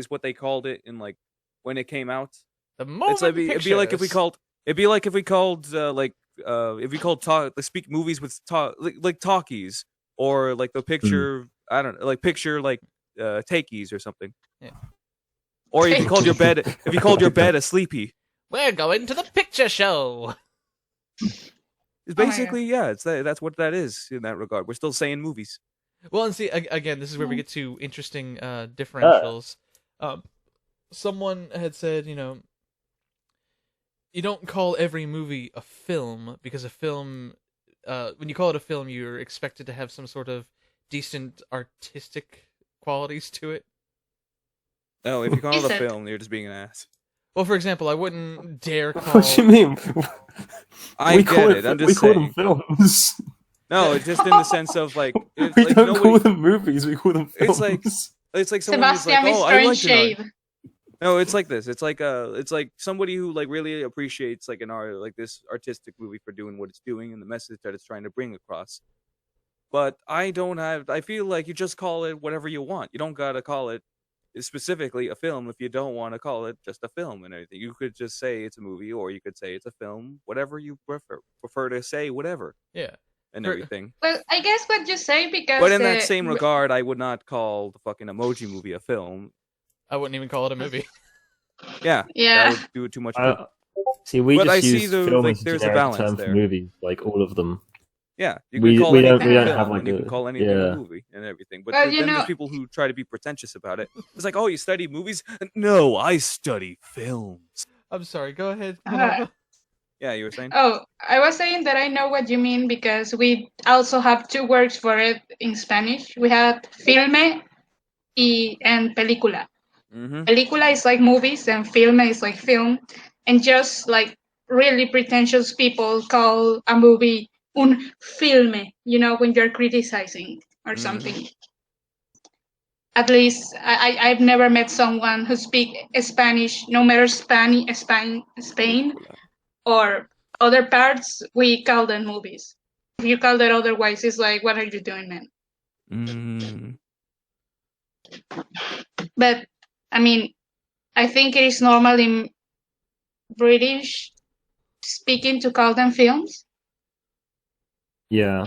what they called it in like when it came out? The movies. It'd be like if we called speak movies with like talkies, or like the picture I don't know, like picture like takies or something. Yeah. Or if you called your bed a sleepy. We're going to the picture show. It's my basically that's what that is in that regard. We're still saying movies. Well, and see again, this is where we get to interesting differentials. Someone had said, you don't call every movie a film because a film, when you call it a film, you're expected to have some sort of decent artistic qualities to it. No, if you call Is it a it? film, you're just being an ass. Well, for example, I wouldn't dare call. What do you mean? I get it. I'm we just call saying. them films. No, it's just in the sense of like, it's We like don't nobody. call them movies. We call them films. It's like someone who's like, Sebastian is oh, I throwing like an art. shade. No, it's like this. It's like somebody who like really appreciates like an art, like this artistic movie for doing what it's doing and the message that it's trying to bring across. But I feel like you just call it whatever you want. You don't gotta call it specifically a film if you don't want to call it just a film and everything. You could just say it's a movie, or you could say it's a film, whatever you prefer to say, whatever. Yeah. And For- everything. Well, I guess what you say because. But in that same regard, I would not call the fucking Emoji Movie a film. I wouldn't even call it a movie. Yeah. Yeah. That would do it too much good. See, we But just I see use the- film like, as a there's a generic balance term there. for movies, like all of them. Yeah, you We- can call we don't- anything we a don't film, have, like, and you a- can call anything yeah. a movie and everything. But Well, then you know- there's people who try to be pretentious about it. It's like, oh, you study movies? No, I study films. I'm sorry. Go ahead. Yeah, you were saying? Oh, I was saying that I know what you mean because we also have two words for it in Spanish. We have filme and película. Mm-hmm. Película is like movies and filme is like film. And just like really pretentious people call a movie un filme, when you're criticizing or Mhm. something. At least I've never met someone who speak Spanish, no matter Spain or other parts, we call them movies. If you call that otherwise, it's like, what are you doing, man? Mm. But I mean, I think it is normal in British speaking to call them films. Yeah.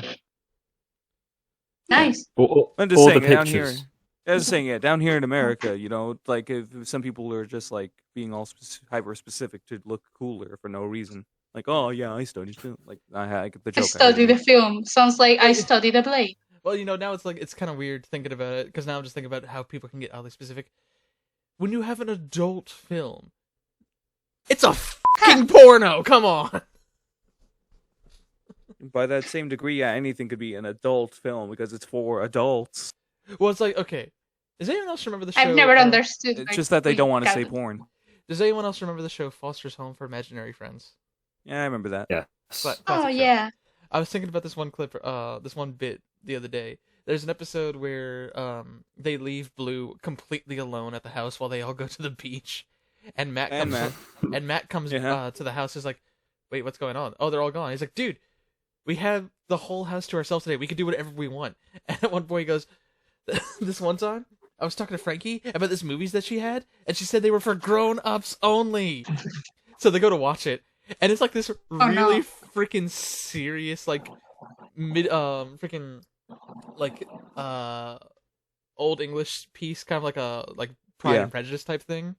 Nice. I'm just Or saying, the down here, pictures. I was saying, down here in America, like if some people are just like being all hyper specific to look cooler for no reason. Like, oh yeah, I studied film. Like, I get the I joke. study the film. Sounds like I study the play. Well, now it's kind of weird thinking about it because now I'm just thinking about how people can get oddly specific. When you have an adult film, it's a fucking porno. Come on. By that same degree, yeah, anything could be an adult film because it's for adults. Well, it's like, okay. Does anyone else remember the show? I've never understood. It's like, just that they don't want to say Calvin. porn. Does anyone else remember the show Foster's Home for Imaginary Friends? Yeah, I remember that. Yeah. Classic Oh show. yeah. I was thinking about this one clip, this one bit the other day. There's an episode where they leave Blue completely alone at the house while they all go to the beach, and Matt And comes Matt. and Matt comes Yeah. to the house. Is like, wait, what's going on? Oh, they're all gone. He's like, dude, we have the whole house to ourselves today. We can do whatever we want. And at one point he goes, this one time I was talking to Frankie about these movies that she had, and she said they were for grown-ups only. So they go to watch it, and it's like this really no. freaking serious, like freaking like old English piece, kind of like a Pride Yeah. and Prejudice type thing.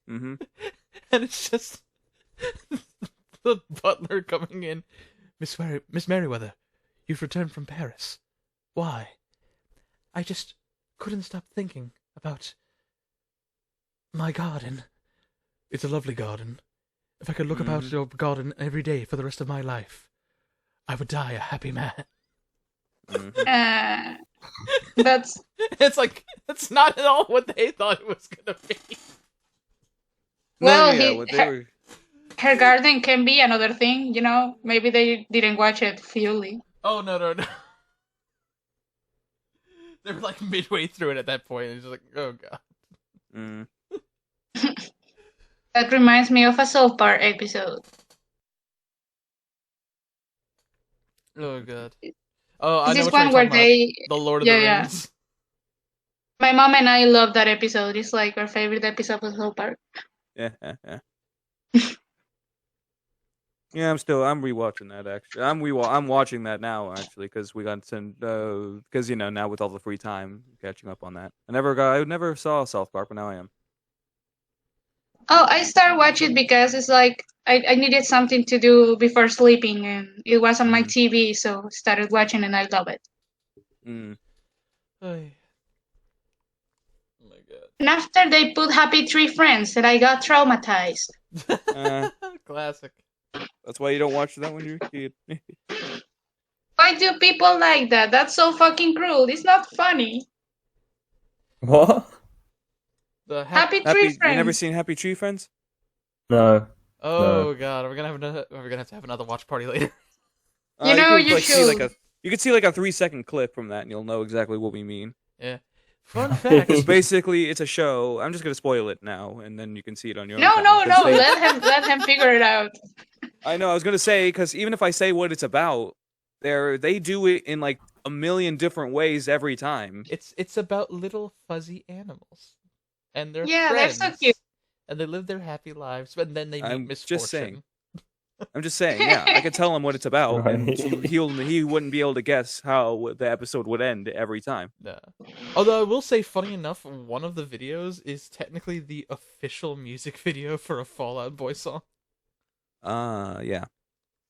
Mm-hmm. And it's just the butler coming in, Miss Merriweather, you've returned from Paris. Why? I just couldn't stop thinking about my garden. It's a lovely garden. If I could look about your garden every day for the rest of my life, I would die a happy man. Mm-hmm. That's It's like, that's not at all what they thought it was gonna be. Well, yeah, what they were. her garden can be another thing, Maybe they didn't watch it fully. Oh, no. They were like midway through it at that point, and it's just like, oh god. Mm. That reminds me of a South Park episode. Oh god. Oh, I This know is which one you're where talking about. The Lord of the yeah. Rings. My mom and I love that episode. It's like our favorite episode of South Park. Yeah. Yeah, I'm rewatching that actually. I'm watching that now actually because we got some because now with all the free time catching up on that. I never saw South Park, but now I am. Oh, I started watching it because it's like I needed something to do before sleeping, and it was on my TV, so started watching, and I love it. Mm. Ay. Oh my god. And after they put Happy Tree Friends, and I got traumatized. Classic. That's why you don't watch that when you're a kid. Why do people like that? That's so fucking cruel. It's not funny. What? The Happy Tree Happy, Friends. you never seen Happy Tree Friends? No. Oh god, we're gonna have to have another watch party later. You know, could, you see should. you could see like a 3-second clip from that, and you'll know exactly what we mean. Yeah. Fun fact. It's basically it's a show. I'm just gonna spoil it now, and then you can see it on your No, own. no, time, 'cause no. Let him figure it out. I know. I was gonna say because even if I say what it's about, they do it in like a million different ways every time. It's about little fuzzy animals, and they're Yeah, friends, they're so cute. and they live their happy lives, but then they meet I'm misfortune. just saying. I'm just saying, yeah. I could tell him what it's about, and Right. he wouldn't be able to guess how the episode would end every time. No. Although I will say, funny enough, one of the videos is technically the official music video for a Fall Out Boy song. Yeah.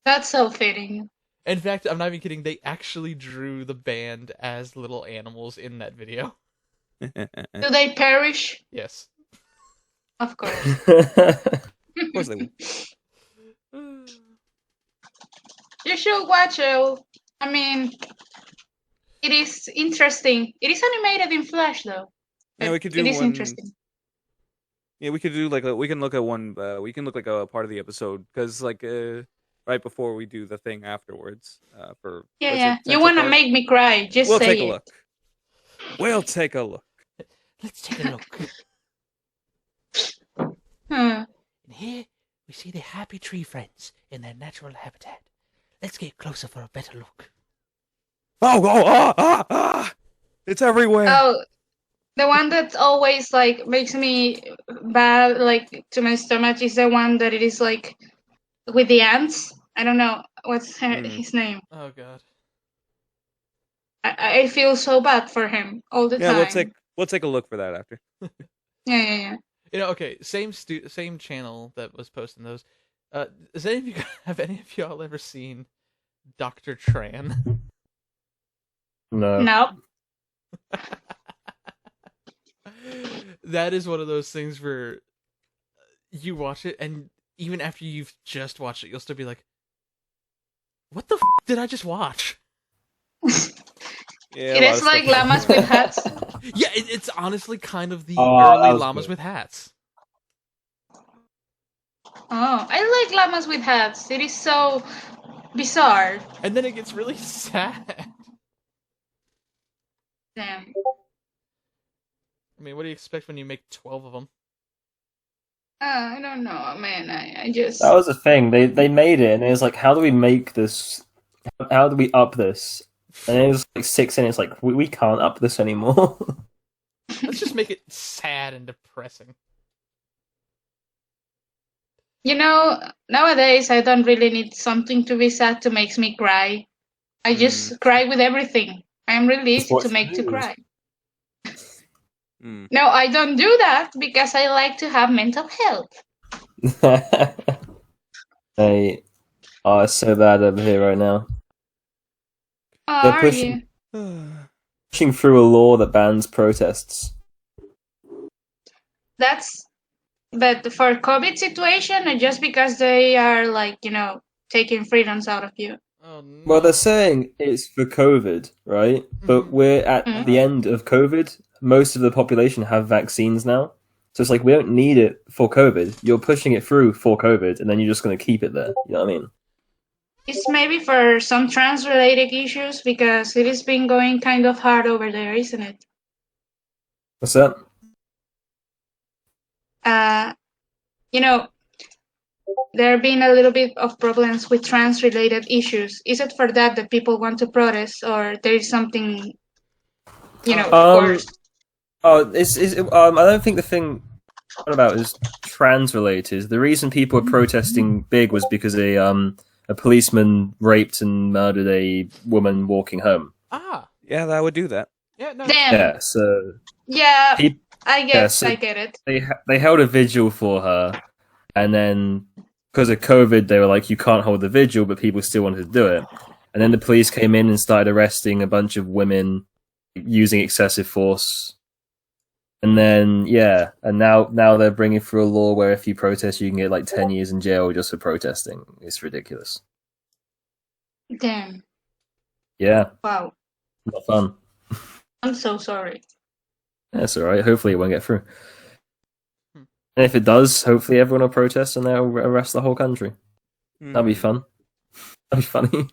That's so fitting. In fact, I'm not even kidding. They actually drew the band as little animals in that video. Do they perish? Yes. Of course. Of course they would. You should watch it. I mean, it is interesting. It is animated in Flash, though. Yeah, we could do It is one. interesting. Yeah, we could do we can look at one. We can look like a part of the episode because right before we do the thing afterwards. For Yeah, what's yeah. it, You Central want to Park? make me cry? Just We'll say take a it. look. We'll take a look. Let's take a look. Hmm. And here we see the happy tree friends in their natural habitat. Let's get closer for a better look. Oh! It's everywhere. Oh, the one that always like makes me bad, like to my stomach, is the one that it is like with the ants. I don't know what's his name. Oh god. I feel so bad for him all the Yeah, time. we'll take a look for that after. Yeah. You know, okay, same channel that was posting those. Have any of y'all ever seen Dr. Tran? No. Nope. That is one of those things where you watch it, and even after you've just watched it, you'll still be like, "What the did I just watch?" Yeah, It is like llamas with hats. Yeah, it's honestly kind of the Oh, that early was llamas good. with hats. Oh, I like llamas with hats. It is so bizarre. And then it gets really sad. Damn. I mean, what do you expect when you make 12 of them? I don't know, man. I just. That was the thing. They made it, and it was like, how do we make this? How do we up this? And it was like 6, and it's like we can't up this anymore. Let's just make it sad and depressing. You know, nowadays I don't really need something to be sad to make me cry. I just cry with everything. I am really Just easy watch to make to news. cry. No, I don't do that because I like to have mental health. Hey, oh, it's so bad over here right now. Oh, They're are pushing- you? Pushing through a law that bans protests. But for COVID situation, or just because they are like, taking freedoms out of you? Oh no. Well, they're saying it's for COVID, right? But we're at the end of COVID. Most of the population have vaccines now. So it's like, we don't need it for COVID. You're pushing it through for COVID, and then you're just going to keep it there. You know what I mean? It's maybe for some trans-related issues because it has been going kind of hard over there, isn't it? What's that? There have been a little bit of problems with trans-related issues. Is it for that people want to protest, or there is something, worse? Oh, I don't think the thing about is trans-related. The reason people were protesting big was because a policeman raped and murdered a woman walking home. Ah. Yeah, that would do that. Yeah, no. Damn. Yeah, so Yeah. I Yeah, guess so I get it. they held a vigil for her, and then because of COVID, they were like, you can't hold the vigil, but people still wanted to do it. And then the police came in and started arresting a bunch of women using excessive force. And then, yeah, and now they're bringing through a law where if you protest, you can get like 10 years in jail just for protesting. It's ridiculous. Damn. Yeah, Wow. not fun. I'm so sorry. That's all right. Hopefully, it won't get through. And if it does, hopefully everyone will protest and they'll arrest the whole country. That'd be fun. That'd be funny.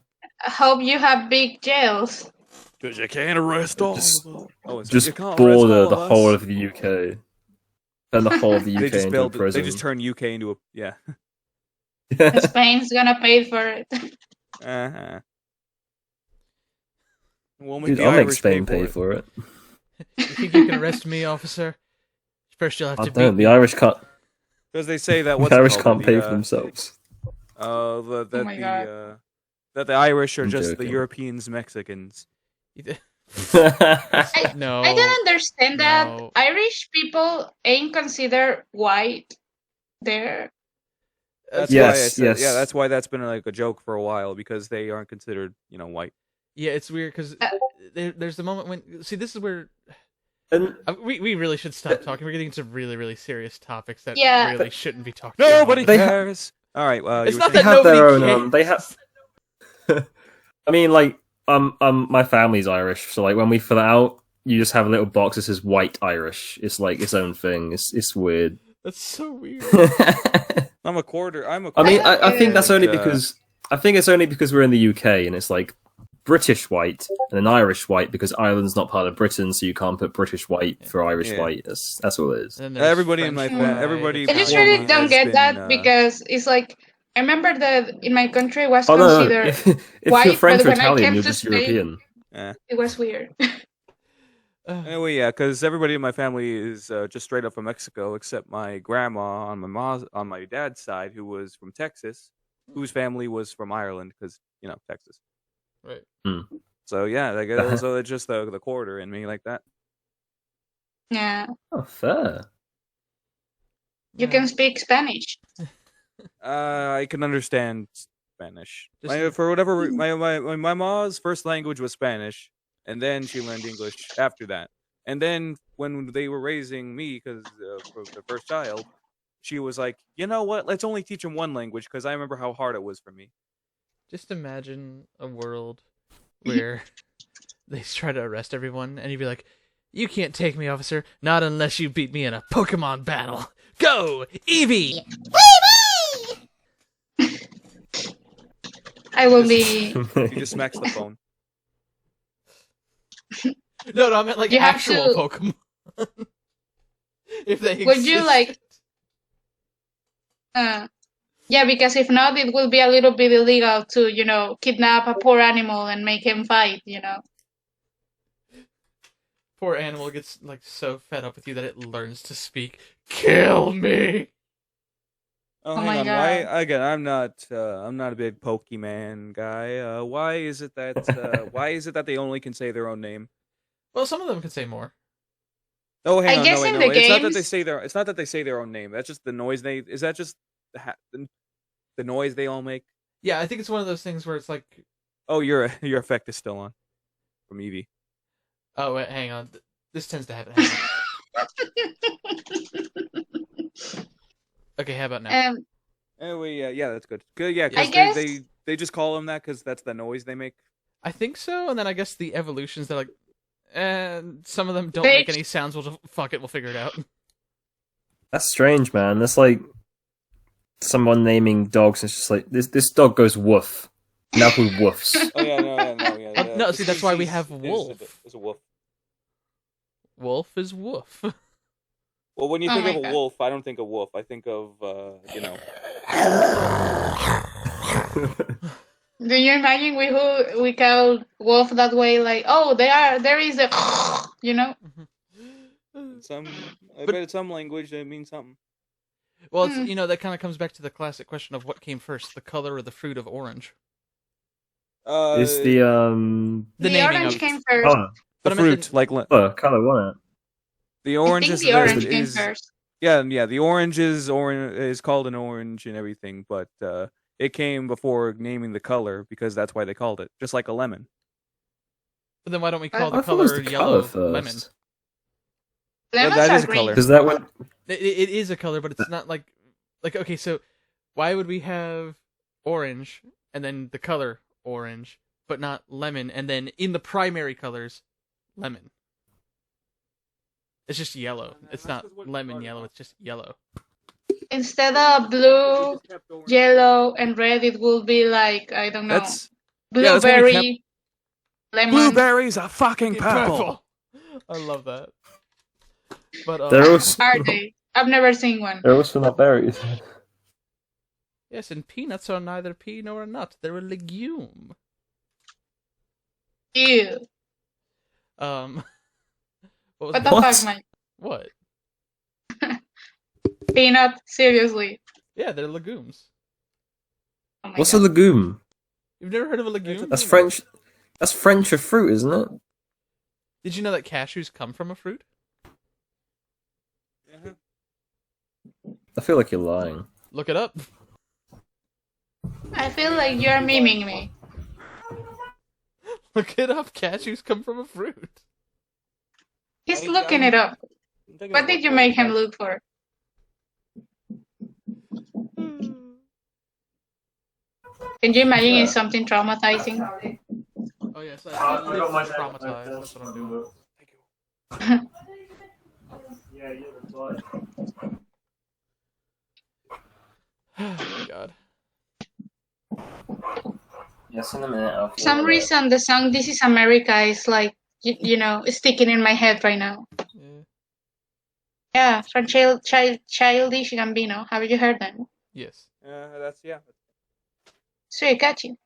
I hope you have big jails. Because you can't arrest all Just- of them. Oh, it's Just you can't arrest border all the of whole us. of the UK. And the whole of the UK They just into a build. prison. They just turn UK into a yeah. And Spain's gonna pay for it. Uh-huh. We'll make Dude, the I'll make Irish Spain pay pay for it. for it. You think you can arrest me, officer? First, you'll have I to don't. beat The Irish can't. Because they say that The Irish can't pay for themselves. That the Irish are I'm just joking. the Europeans Mexicans. me. I No. I don't understand that no. Irish people ain't considered white there. That's Yes, why I said, yes. yeah, that's why that's been like a joke for a while because they aren't considered, white. Yeah, it's weird because there's the moment when this is where And we really should stop talking. We're getting into really really serious topics that Yeah. really shouldn't be talked about. Nobody They cares. All right, It's you were not they that have their nobody own. They have. I mean, like, my family's Irish, so like when we fill it out, you just have a little box that says "White Irish." It's like its own thing. It's weird. That's so weird. I'm a quarter. I mean, I think that's only Like, because I think it's only because we're in the UK and it's like British white and an Irish white because Ireland's not part of Britain, so you can't put British white for Irish Yeah. white. That's all it is. And then there's Everybody in French my white, everybody I just before really me don't has get been, that because it's like I remember that in my country it was Oh no, no. considered If white, you're French but or when I Italian, came you're to just Spain, European. it was weird. Anyway, yeah, because everybody in my family is just straight up from Mexico, except my grandma on my dad's side, who was from Texas, whose family was from Ireland, because Texas. Right. So yeah, like so it's just the quarter in me like that. Yeah, Oh, fair. you can speak Spanish. I can understand Spanish. Just- For whatever my mom's first language was Spanish, and then she learned English after that. And then when they were raising me, because for the first child, she was like, you know what? Let's only teach him one language because I remember how hard it was for me. Just imagine a world where they try to arrest everyone, and you'd be like, "You can't take me, officer, not unless you beat me in a Pokemon battle. Go, Eevee!" I will be. She just smacks the phone. No, I meant like You have actual to- Pokemon. If they Would you, exist. Yeah, because if not, it will be a little bit illegal to kidnap a poor animal and make him fight. Poor animal gets like so fed up with you that it learns to speak. Kill me. Oh, Oh hang my on. God. Why again? I'm not a big Pokemon guy. Why is it that they only can say their own name? Well, some of them can say more. Oh, hang I on. guess No, wait, in no. the It's not that they games- say their. It's not that they say their own name. That's just the noise they. Is that just the noise they all make? Yeah, I think it's one of those things where it's like, Oh, your effect is still on from Eevee. oh wait, hang on, this tends to happen. Hang on. Okay, how about now? Anyway, yeah, that's good. Good, yeah. 'Cause I guess- they just call them that because that's the noise they make. I think so, and then I guess the evolutions, they're like, and some of them don't They- make any sounds. We'll just, fuck it, we'll figure it out. That's strange, man. That's like someone naming dogs. It's just like this dog goes woof. Now called woofs. Oh yeah, no, yeah. No, see, that's why we have Is wolf. a wolf. Wolf is woof. Well, when you Oh think my of a God. wolf, I don't think of wolf. I think of Do you imagine we call wolf that way? Like, oh, there is a, some. I But- bet it's some language that means something. Well, it's, that kind of comes back to the classic question of what came first, the color or the fruit of orange. It's the The The naming orange of came first. color. But the I meant fruit, like Color, wasn't it? The I orange think is the orange came is first. yeah, the orange is called an orange and everything, but it came before naming the color because that's why they called it, just like a lemon. But then why don't we call I the I thought it was color the yellow color lemon? first. Lemons that are is a green. color. Because that would. It is a color, but it's not like okay. So why would we have orange and then the color orange, but not lemon, and then in the primary colors, lemon? It's just yellow. It's not lemon yellow. It's just yellow. Instead of blue, yellow, and red, it will be like, I don't know, That's that's what we blueberry, lemon. blueberries are fucking Purple. purple. I love that. But They're also. Are they? I've never seen one. They're also not berries. yes, and peanuts are neither pea nor a nut. They're a legume. Ew. What was What that? the What? fuck, Mike? What? Peanut? Seriously? Yeah, they're legumes. Oh my What's God. a legume? You've never heard of a legume? That's French. That's French for fruit, isn't it? Did you know that cashews come from a fruit? I feel like you're lying. Look it up. I feel like you're miming me. Look it up. Cashews come from a fruit. He's looking it up. What did you make him look for? Can you imagine it's something traumatizing? Oh yes, I live traumatized. That's what I'm doing. Oh my god. Yes, in a minute. For some reason, the song "This Is America" is like, you know, sticking in my head right now. Yeah. Yeah, from Childish Gambino. Have you heard them? Yes. That's Sweet, catchy.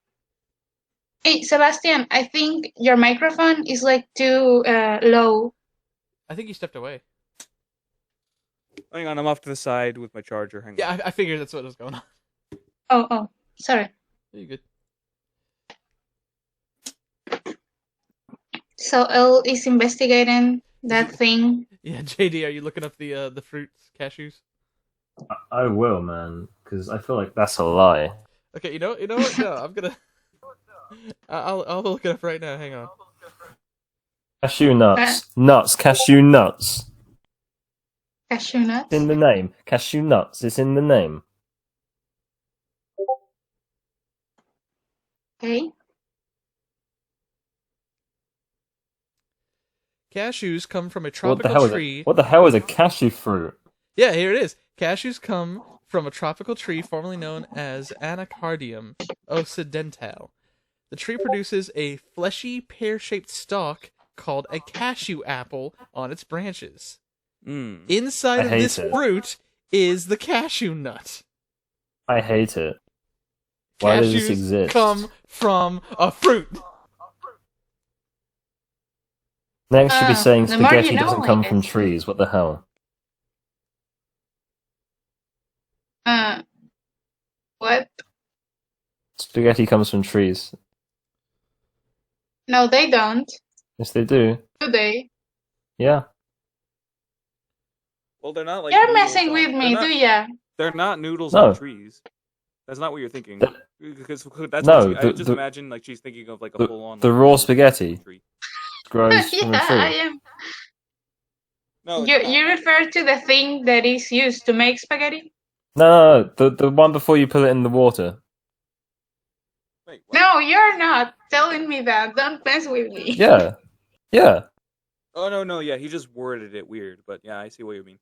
Hey, Sebastian, I think your microphone is like too low. I think you stepped away. Hang on, I'm off to the side with my charger. Hang on. Yeah, I figured that's what was going on. Oh, sorry. You good? So Elle is investigating that thing. Yeah, JD, are you looking up the fruits, cashews? I will, man, because I feel like that's a lie. Okay, you know what? No, I'm gonna. I'll look it up right now. Hang on. Cashew nuts. Cashew nuts. Cashew nuts? It's in the name. Cashew nuts. It's in the name. Okay. Cashews come from a What the tropical hell tree. is it? What the hell is a cashew fruit? Yeah, here it is. Cashews come from a tropical tree formerly known as Anacardium occidental. The tree produces a fleshy, pear-shaped stalk called a cashew apple on its branches. Inside I of hate this it. fruit is the cashew nut. I hate it. Why does this Cashews exist? come from a fruit. Next should be saying the more spaghetti you know, doesn't I come guess. from trees. What the hell? What? Spaghetti comes from trees. No, they don't. Yes, they do. Do they? Yeah. Well, they're not like. You're noodles messing on- with they're me, not- do ya? They're not noodles No. on trees. That's not what you're thinking. The- Because that's No, what I just imagine like she's thinking of like a full on the raw spaghetti tree. grows from a Yeah, I tree. am. No, You refer to the thing that is used to make spaghetti? No, the one before you put it in the water. Wait, what? No, you're not telling me that. Don't mess with me. Yeah. Yeah. Oh no, yeah, he just worded it weird, but yeah, I see what you mean.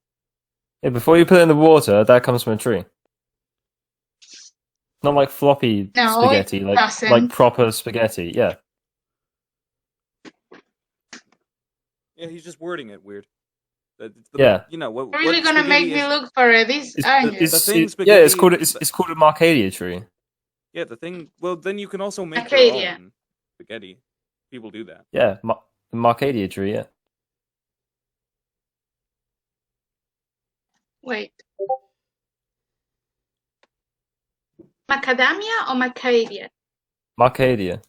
Yeah, before you put it in the water, that comes from a tree. Not like floppy No, spaghetti, it like doesn't. proper spaghetti. Yeah. Yeah, he's just wording it weird. Yeah. You know what? You're really what gonna make spaghetti me is- look for it, aren't you? The thing yeah, spaghetti- it's called a Marcadia tree. Yeah, the thing. Well, then you can also make Arcadia. your own spaghetti. People do that. Yeah, the Marcadia tree. Yeah. Wait. Macadamia or Macadia? Marcadia.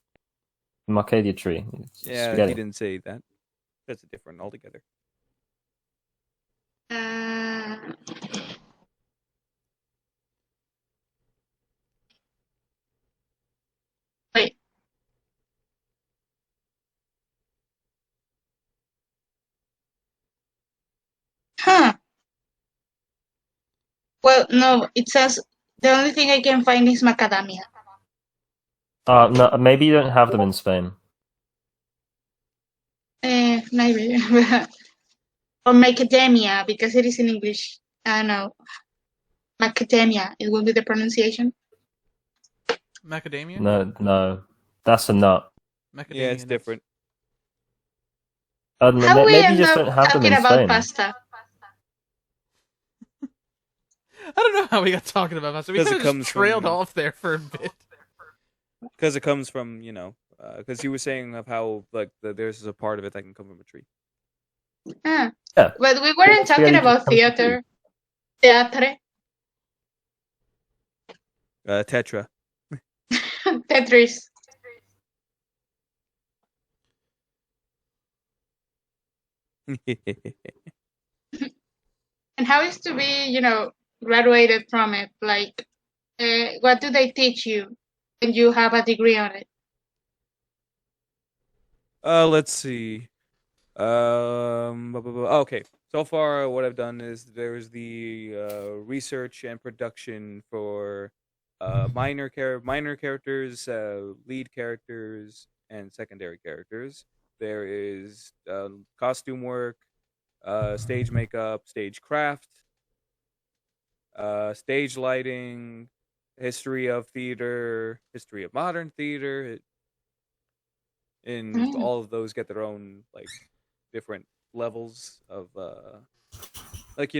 The Marcadia tree. It's Yeah, spaghetti. he didn't say that. That's different altogether. Well, no, it says the only thing I can find is macadamia. No, maybe you don't have them in Spain. Maybe. Or macadamia, because it is in English. I don't know. Macadamia, it will be the pronunciation. Macadamia? No, that's a nut. Macadamia Yeah, it's nuts. different. I don't know, How we maybe you end just up don't have them talking in about Spain. pasta? I don't know how we got talking about pasta. We 'Cause kind it of just comes trailed from- off there for a bit. Because it comes from, because you were saying of how like there's a part of it that can come from a tree. Ah. Yeah. But we weren't talking Spaghetti about comes from theater. Teatre. Tetra. Tetris. And how is to be, graduated from it? Like, what do they teach you when you have a degree on it? Let's see. Okay. So far, what I've done is there's the research and production for minor characters, lead characters, and secondary characters. There is costume work, stage makeup, stage craft, stage lighting, history of theater, history of modern theater. And all of those get their own like different levels of like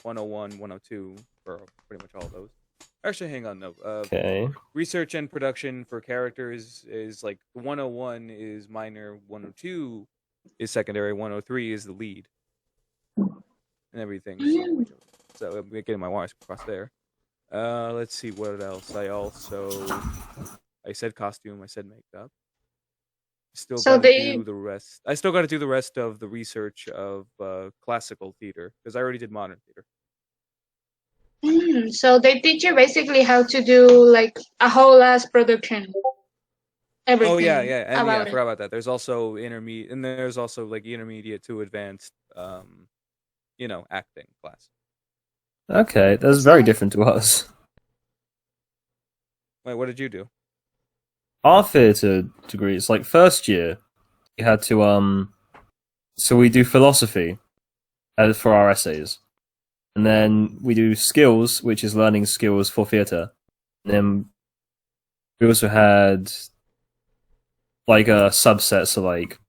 101, 102 for pretty much all of those. Actually, hang on, no. Okay. Research and production for characters is like 101 is minor, 102 is secondary, 103 is the lead, and everything. So I'm getting my wires crossed there. Let's see what else. I said costume. I said makeup. Still So got to they- do the rest. I still got to do the rest of the research of classical theater because I already did modern theater. So they teach you basically how to do like a whole ass production. Everything Oh yeah, and yeah, I about it. forgot about that. There's also intermediate, and there's also like intermediate to advanced, acting class. Okay, that's very different to us. Wait, what did you do? Our theatre degrees, like first year, you had to so we do philosophy for our essays, and then we do skills, which is learning skills for theatre. And then we also had like a subset, so like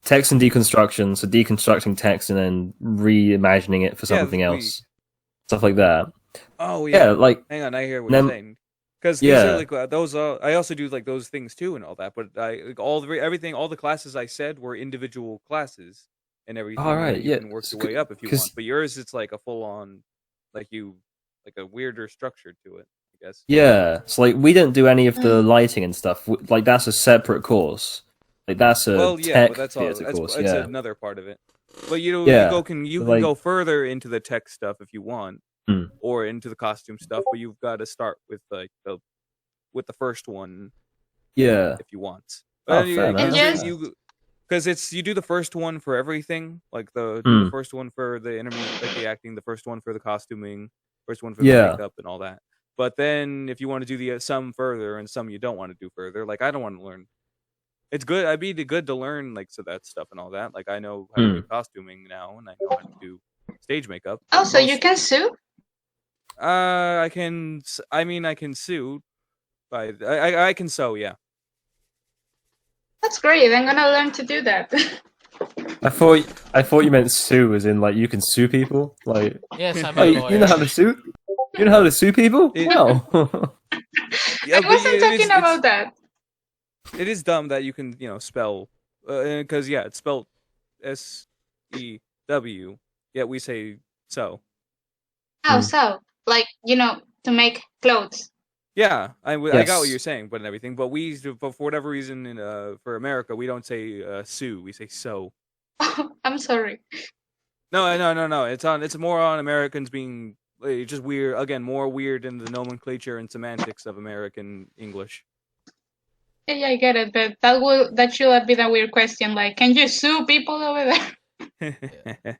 text and deconstruction, so deconstructing text and then reimagining it for Yeah, something else, stuff like that. Oh Yeah, like hang on, I hear what then- you're saying. Because Yeah. these are like those. I also do like those things too and all that. But all the classes I said were individual classes and everything. All right, and you yeah, can work your so way up if you 'cause- want. But yours, it's like a full on, like a weirder structure to it. I guess. Yeah, so like we didn't do any of the lighting and stuff. Like that's a separate course. Like that's a Well, yeah, tech but that's all. theatre That's course. it's yeah, another part of it. But you Yeah, can like- go further into the tech stuff if you want, Hmm. or into the costume stuff. But you've got to start with like with the first one yeah. if you want. Oh, fair enough. And yes- Because you do the first one for everything, like the Hmm. first one for the intermediate, like the acting, the first one for the costuming, first one for Yeah. the makeup and all that. But then if you want to do the some further and some you don't want to do further, like I don't want to learn. It's good. I'd be good to learn like so that stuff and all that. Like I know how to do costuming now, and I know how to do stage makeup. Oh, so you can sue? I can. I mean, I can sue. I can sew. Yeah. That's great. I'm gonna learn to do that. I thought you meant sue, as in like you can sue people. Like, Yes, I'm oh, a you lawyer. know how to sue? You know how to sue people? It- No. Yeah, I but wasn't it talking is- about that. It is dumb that you can spell because it's spelled SEW. Yet we say so. Oh, so like to make clothes. Yeah, I got Yes. what you're saying, but everything. But but for whatever reason, for America, we don't say sue. We say so. I'm sorry. No. It's more on Americans being just weird. Again, more weird in the nomenclature and semantics of American English. Yeah, I get it, but that should have been a weird question. Like, can you sue people over there?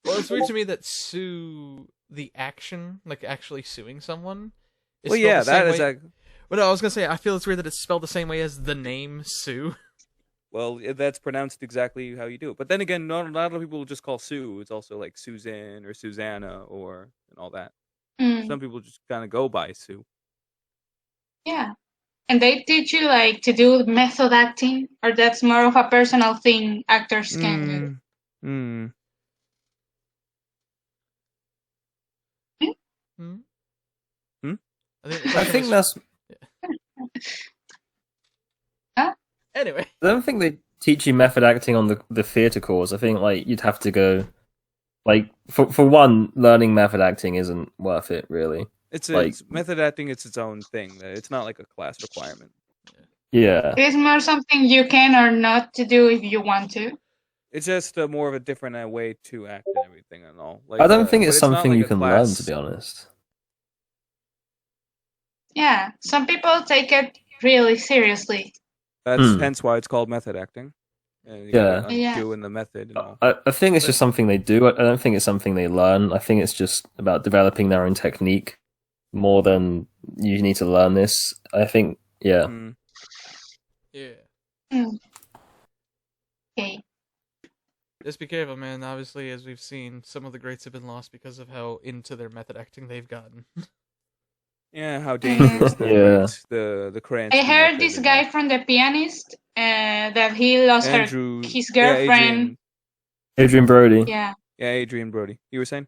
Well, it's weird to me that sue the action, like actually suing someone, is Well, spelled yeah, the same that is. way. Well, no, I was gonna say I feel it's weird that it's spelled the same way as the name Sue. Well, that's pronounced exactly how you do it. But then again, not a lot of people just call Sue. It's also like Suzanne or Susanna or and all that. Mm, Some people just kind of go by Sue. yeah. And they teach you like to do method acting, or that's more of a personal thing actors can do. Hmm. Hmm? Hmm? I think the I question think was. that's. Huh? Anyway, I don't think they teach you method acting on the theatre course. I think like you'd have to go. Like for one, learning method acting isn't worth it really. It's Like method acting. It's its own thing. It's not like a class requirement. yeah, It is more something you can or not to do if you want to. It's just more of a different way to act and everything and all. Like, I don't think but it's it's not something like you a can learn. To class. be honest. Yeah, some people take it really seriously. That's Hmm. hence why it's called method acting. You Yeah. gotta Yeah. do in the method and all. I think it's just something they do. I don't think it's something they learn. I think it's just about developing their own technique more than you need to learn this. I think, yeah. Mm. yeah. Mm. Okay. Just be careful, man. Obviously, as we've seen, some of the greats have been lost because of how into their method acting they've gotten. Yeah, how dangerous Yeah. the Kransky I heard method this and guy all. from The Pianist that he lost Andrew, his yeah, girlfriend. Adrian Brody. Yeah. Yeah, Adrian Brody. You were saying?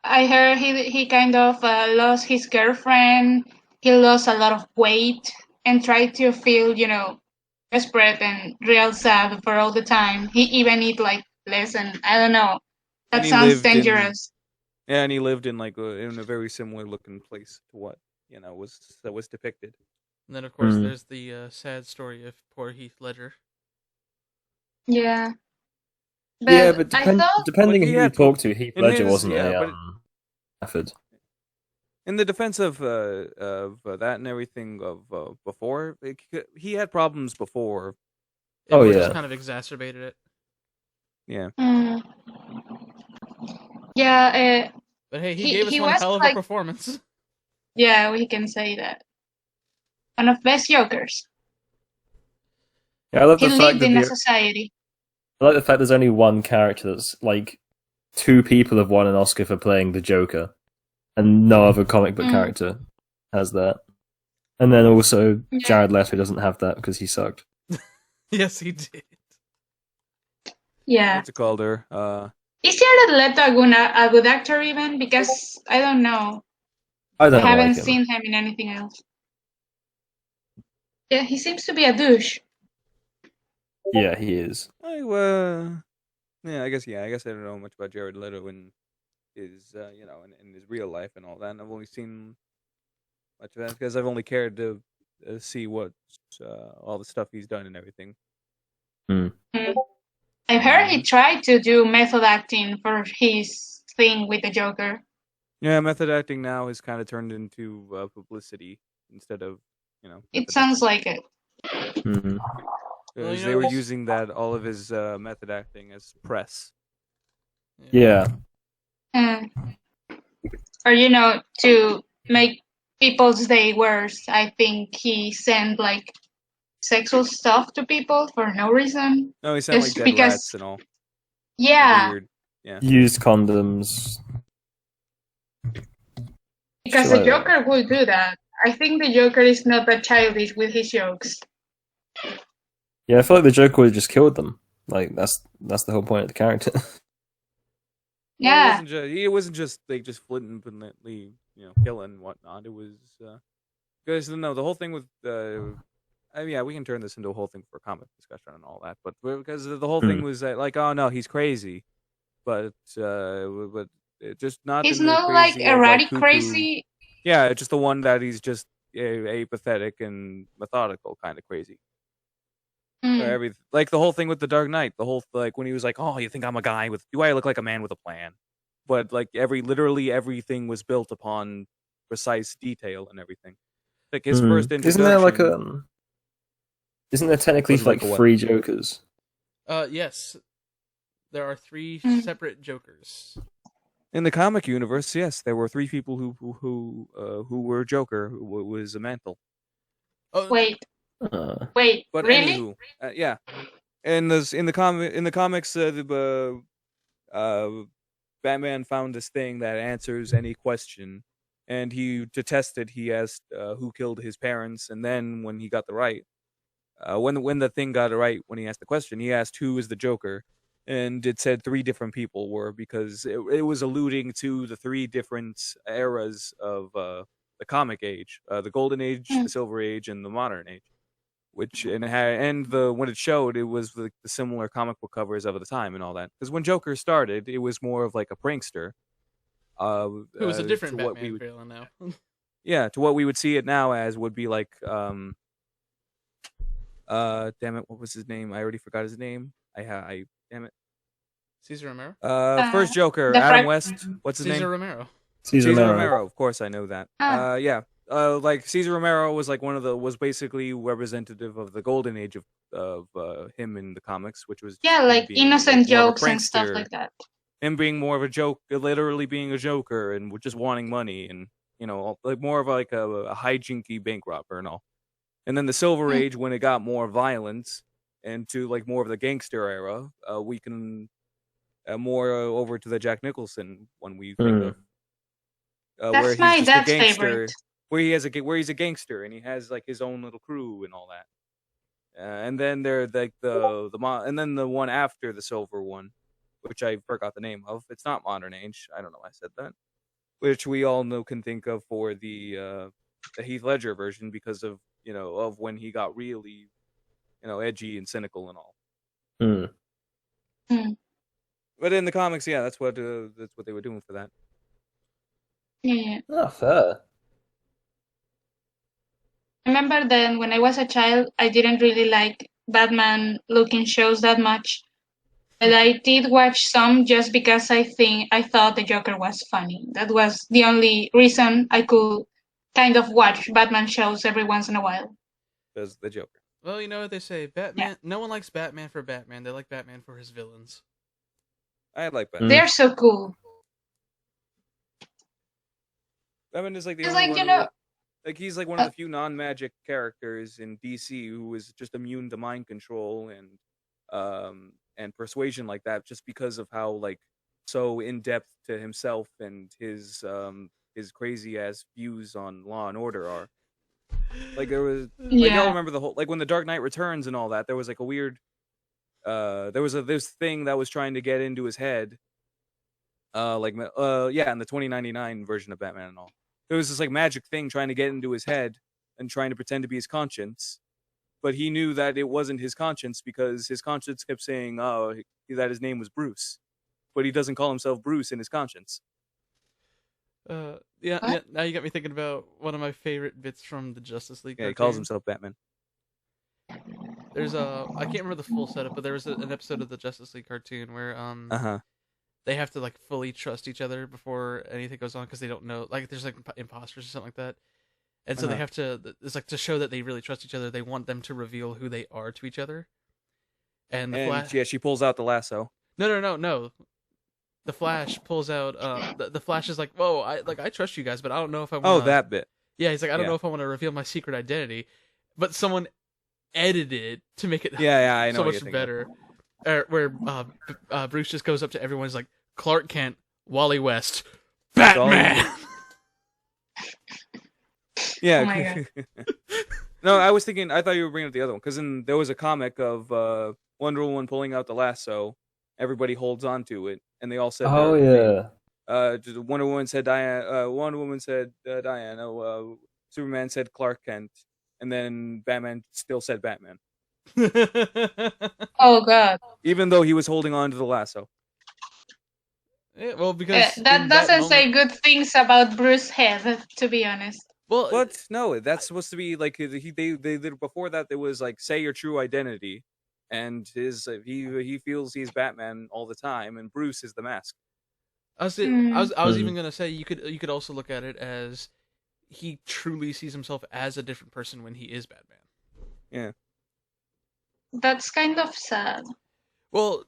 I heard he kind of lost his girlfriend. He lost a lot of weight and tried to feel, desperate and real sad for all the time. He even eat like less, and I don't know. And That he sounds lived in dangerous. yeah, and he lived in like in a very similar looking place to what was depicted. And then, of course, Mm. there's the sad story of poor Heath Ledger. Yeah. But Yeah, but I thought, depending But he who you had talk to, Heath in Ledger his wasn't yeah, a but method. in the defense of that and everything of before, he had problems before. It Oh, more yeah. just kind of exacerbated it. Yeah. mm, yeah, But hey, he gave us he one was hell of a like, performance. yeah, we can say that. One of best jokers. Yeah, I love He the fact lived in a that society. I like the fact there's only one character that's like two people have won an Oscar for playing the Joker, and no other comic book Mm. character has that. And then also Yeah. Jared Leto doesn't have that because he sucked. Yes, he did. Yeah. What's it called her? Is Jared Leto a good actor even? Because I don't know. I I don't haven't like him. seen him in anything else. Yeah, he seems to be a douche. Yeah, he is. Yeah, I guess I don't know much about Jared Leto and his in his real life and all that. And I've only seen much of that because I've only cared to see what all the stuff he's done and everything. Mm. I've heard he tried to do method acting for his thing with the Joker. Yeah, method acting now has kind of turned into publicity instead of It method sounds acting. like it. Mhm. Well, Because they were using that all of his method acting as press. Yeah. Mm. Or, to make people's day worse, I think he sent like sexual stuff to people for no reason. No, he sent like Just dead because, rats and all. yeah, Weird. Yeah. Used condoms. because Shit the like that. Joker will do that. I think the Joker is not that childish with his jokes. Yeah, I feel like the Joker would have just killed them. Like that's the whole point of the character. Yeah. He wasn't just like just flippantly, killing and whatnot. It was because no, the whole thing with yeah, we can turn this into a whole thing for a comic discussion and all that. But because the whole thing was that like, oh no, he's crazy, but it just not. He's in the not like crazy of, erratic cuckoo. crazy. Yeah, it's just the one that he's just apathetic and methodical kind of crazy. Mm. Like the whole thing with the Dark Knight, the whole like when he was like, "Oh, you think I'm a guy with? Do I look like a man with a plan?" But like literally everything was built upon precise detail and everything. Like his first introduction. Isn't there technically Was like like a what? 3 Jokers? Yes. There are 3 separate Jokers. In the comic universe, yes, there were 3 people who were Joker, who was a Mantle. Oh, Wait, Uh, But really? anywho, yeah. And in the comics, Batman found this thing that answers any question, and to test it, he asked who killed his parents, and then when he got the right, when the thing got it right, when he asked the question, he asked who is the Joker, and it said 3 different people were, because it was alluding to the 3 different eras of the comic age, the Golden Age, the Silver Age, and the Modern Age. Which when it showed, it was the similar comic book covers of the time and all that. Because when Joker started, it was more of like a prankster. it was a different to what Batman we would, villain now. yeah, to what we would see it now as would be like damn it, what was his name? I already forgot his name. I damn it. Caesar Romero. First Joker, the Adam fra- West. What's his Caesar name? Romero. Caesar Romero. Of course, I know that. Ah. Yeah. Like Caesar Romero was like was basically representative of the golden age of him in the comics, which was Yeah, him like being, innocent more of a jokes and stuff prankster, like that. him being more of a joke, literally being a joker and just wanting money, and like more of like a hijinky bank robber and all. And then the Silver Age, when it got more violent and to like more of the gangster era, we can more over to the Jack Nicholson one we think of. Where That's he's my just a dad's gangster, favorite. where he's a gangster and he has like his own little crew and all that. And then they're like and then the one after the silver one, which I forgot the name of. It's not Modern Age. I don't know why I said that. Which we all can think of for the Heath Ledger version because of of when he got really edgy and cynical and all. But in the comics, yeah, that's what they were doing for that. Yeah. Oh, fair. I remember then when I was a child, I didn't really like Batman looking shows that much. But I did watch some just because I thought the Joker was funny. That was the only reason I could kind of watch Batman shows every once in a while. Because the Joker. Well, you know what they say, Batman. Yeah. No one likes Batman for Batman. They like Batman for his villains. I like Batman. They're so cool. Batman is like the it's only like, one like he's like one of the few non-magic characters in DC who is just immune to mind control and persuasion like that, just because of how like so in depth to himself and his crazy ass views on law and order are. Like there was like y'all remember the whole like when the Dark Knight Returns and all that, there was like a weird there was this thing that was trying to get into his head. In the 2099 version of Batman and all. There was this like magic thing trying to get into his head and trying to pretend to be his conscience, but he knew that it wasn't his conscience because his conscience kept saying, that his name was Bruce, but he doesn't call himself Bruce in his conscience. Yeah. Now you got me thinking about one of my favorite bits from the Justice League. Yeah, he calls himself Batman. There's I can't remember the full setup, but there was an episode of the Justice League cartoon where they have to like fully trust each other before anything goes on because they don't know, like there's like imposters or something like that, and so they have to. It's like to show that they really trust each other. They want them to reveal who they are to each other. And she pulls out the lasso. No. The Flash pulls out. The Flash is like, whoa, I trust you guys, but I don't know if I want. Oh, that bit. Yeah, he's like, I don't know if I want to reveal my secret identity, but someone edited it to make it I know so much better. Where Bruce just goes up to everyone, he's like, Clark Kent, Wally West, Batman. Yeah. Oh my God. No, I thought you were bringing up the other one because there was a comic of Wonder Woman pulling out the lasso. Everybody holds on to it, and they all said, "Oh yeah." Wonder Woman said Diana. Wonder Woman said Diana. Superman said Clark Kent, and then Batman still said Batman. Oh God! Even though he was holding on to the lasso. Yeah, well, because that doesn't say good things about Bruce's head, to be honest. Well, what? No, that's supposed to be like they before that there was like say your true identity, and he feels he's Batman all the time, and Bruce is the mask. I was even gonna say you could also look at it as he truly sees himself as a different person when he is Batman. Yeah. That's kind of sad. Well,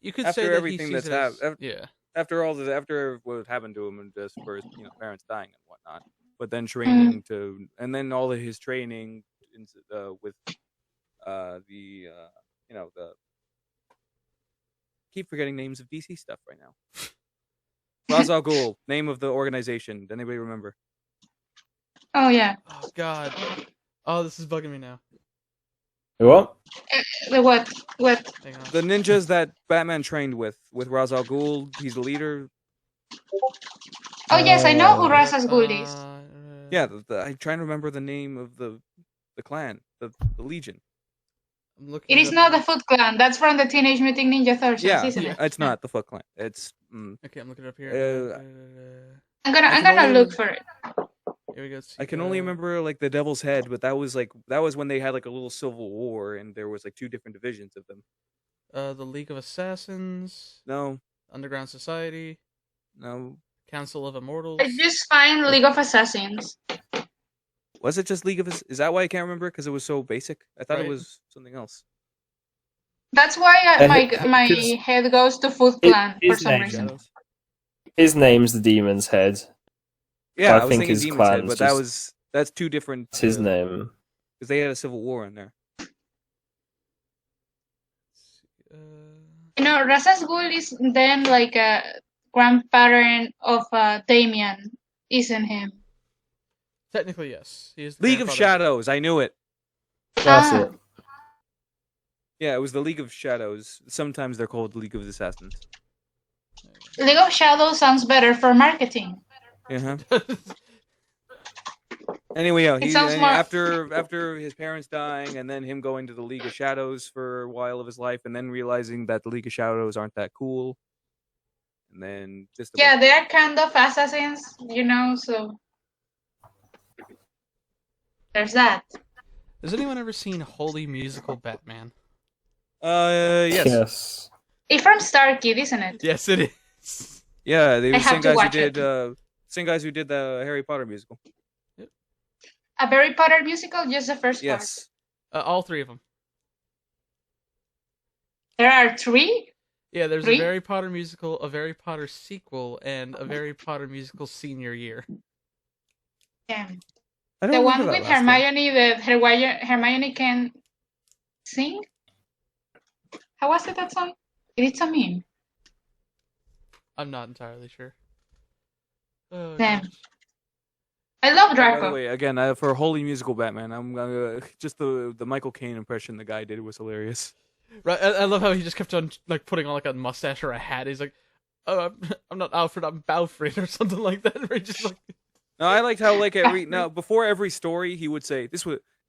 You could After say that everything he sees that's it as, yeah. after what happened to him and just for his parents dying and whatnot, but then Mm. training and then all of his training with the keep forgetting names of DC stuff right now. Ra's al Ghul, name of the organization. Does anybody remember? Oh yeah. Oh God. Oh, this is bugging me now. What? The what? What? Hang on. The ninjas that Batman trained with Ra's al Ghul. He's the leader. Oh yes, I know who Ra's al Ghul is. Yeah, I'm trying to remember the name of the clan, the Legion. I'm looking It is up not now. the Foot Clan. That's from the Teenage Mutant Ninja Turtles, Yeah, isn't it? it's not the Foot Clan. It's Okay, I'm looking it up here. I'm I can gonna only look for it. Here we go. I can only remember like the Devil's Head, but that was when they had like a little civil war, and there was like two different divisions of them. The League of Assassins, No, Underground Society, no. Council of Immortals. I just find League of Assassins. Was it just League of? Is that why I can't remember? Because it was so basic. I thought Right. it was something else. That's why my 'cause head goes to Foot Clan for his some name- reason. Shadows. His name's the Demon's Head. Yeah, I I was think thinking his Demon's Head, clan's but just- that's two different. That's his name. Because they had a civil war in there. You know, Ra's al Ghul is then like a grandparent of Damien, isn't him? Technically, yes. He is the League of grandfather. Shadows. I knew it. That's Ah. it. Yeah, it was the League of Shadows. Sometimes they're called League of Assassins. League of Shadows sounds better for marketing. Uh huh. Anyway, yeah, It sounds more- after his parents dying, and then him going to the League of Shadows for a while of his life, and then realizing that the League of Shadows aren't that cool, and then just Yeah, they are kind of assassins, you know, so there's that. Has anyone ever seen Holy Musical Batman? Yes. Yes. It's from Starkid, isn't it? Yes, it is. Yeah, they were I the have same to guys who watch it. did same guys who did the Harry Potter musical. A Harry Potter musical, just the first part. Yes. All three of them. There are 3? Yeah, there's Three? a Harry Potter musical, a Harry Potter sequel, and a Harry Potter musical senior year. Damn. I don't The one remember that with last one. Hermione that Hermione can sing? How was it, that song? It's a meme. I'm not entirely sure. Oh, Damn. gosh. I love By Draco. the way, again, for Holy Musical Batman, I'm gonna just the Michael Caine impression the guy did was hilarious. Right, I love how he just kept on like putting on like a mustache or a hat. He's like, "Oh, I'm not Alfred, I'm Balfred," or something like that. Where he just like, No, I liked how like before every story he would say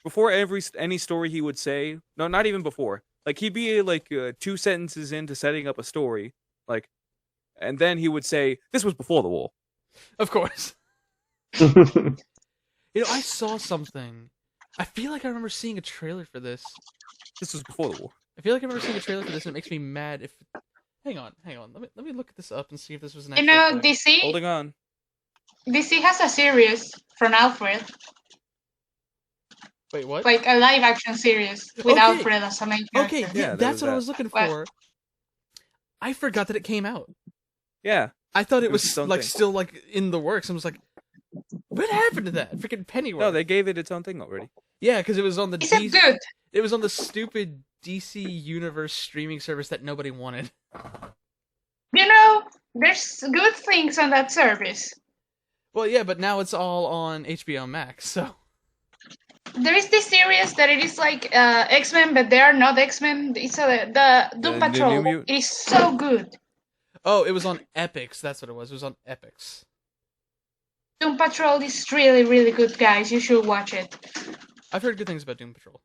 before any story he would say no, not even before, like he'd be like 2 sentences into setting up a story, like, and then he would say this was before the war. of course. You know, I saw something. I feel like I remember seeing a trailer for this. This was before the war. I feel like I remember seeing a trailer for this, and it makes me mad. If hang on, let me look this up and see if this was an. You actual know, thing. Holding on. DC has a series from Alfred, Wait, what? like a live action series with Okay. Alfred as a main character. Okay, yeah, there that's was what I that. was looking What? for. I forgot that it came out. Yeah. I thought it It was was its own like thing. still like in the works. I was like, what happened to that? Freaking Pennyworth. No, they gave it its own thing already. Yeah, because it was on the Is it good? It was on the stupid DC Universe streaming service that nobody wanted. You know, there's good things on that service. Well, yeah, but now it's all on HBO Max. So There is this series that it is like X-Men, but they are not X-Men. It's the Doom The Patrol. New Mut- It is so good. oh, it was on Epics. That's what it was. It was on Epics. Doom Patrol is really, really good, guys. You should watch it. I've heard good things about Doom Patrol.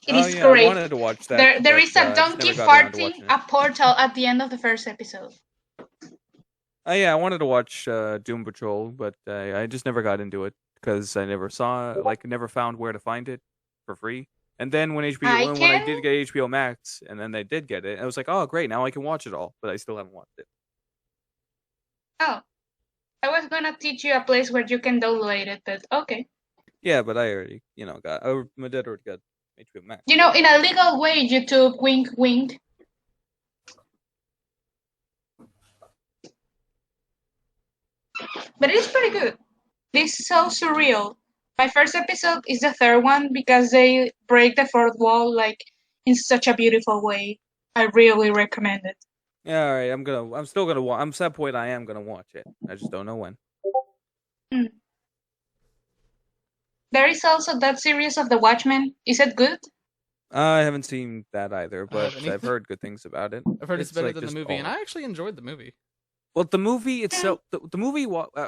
It is yeah, great. I wanted to watch that. There but, is a I just donkey never got around to farting watching it. a portal at the end of the first episode. Oh yeah, I wanted to watch Doom Patrol, but I just never got into it because I never never found where to find it for free. And then when when I did get HBO Max, and then they did get it, I was like, oh great, now I can watch it all. But I still haven't watched it. Oh, I was gonna teach you a place where you can download it, but okay. Yeah, but I already, got my dad already got HBO Max. You know, in a legal way, YouTube, wink, wink. But it's pretty good. This is so surreal. My first episode is the third one because they break the fourth wall like in such a beautiful way. I really recommend it. Yeah, all right. I'm still gonna watch. I'm at that point. I am gonna watch it. I just don't know when. Mm. There is also that series of The Watchmen. Is it good? I haven't seen that either, but haven't I've either. heard good things about it. I've heard it's better like than the just movie, and all- I actually enjoyed the movie. Well, the movie itself, the movie.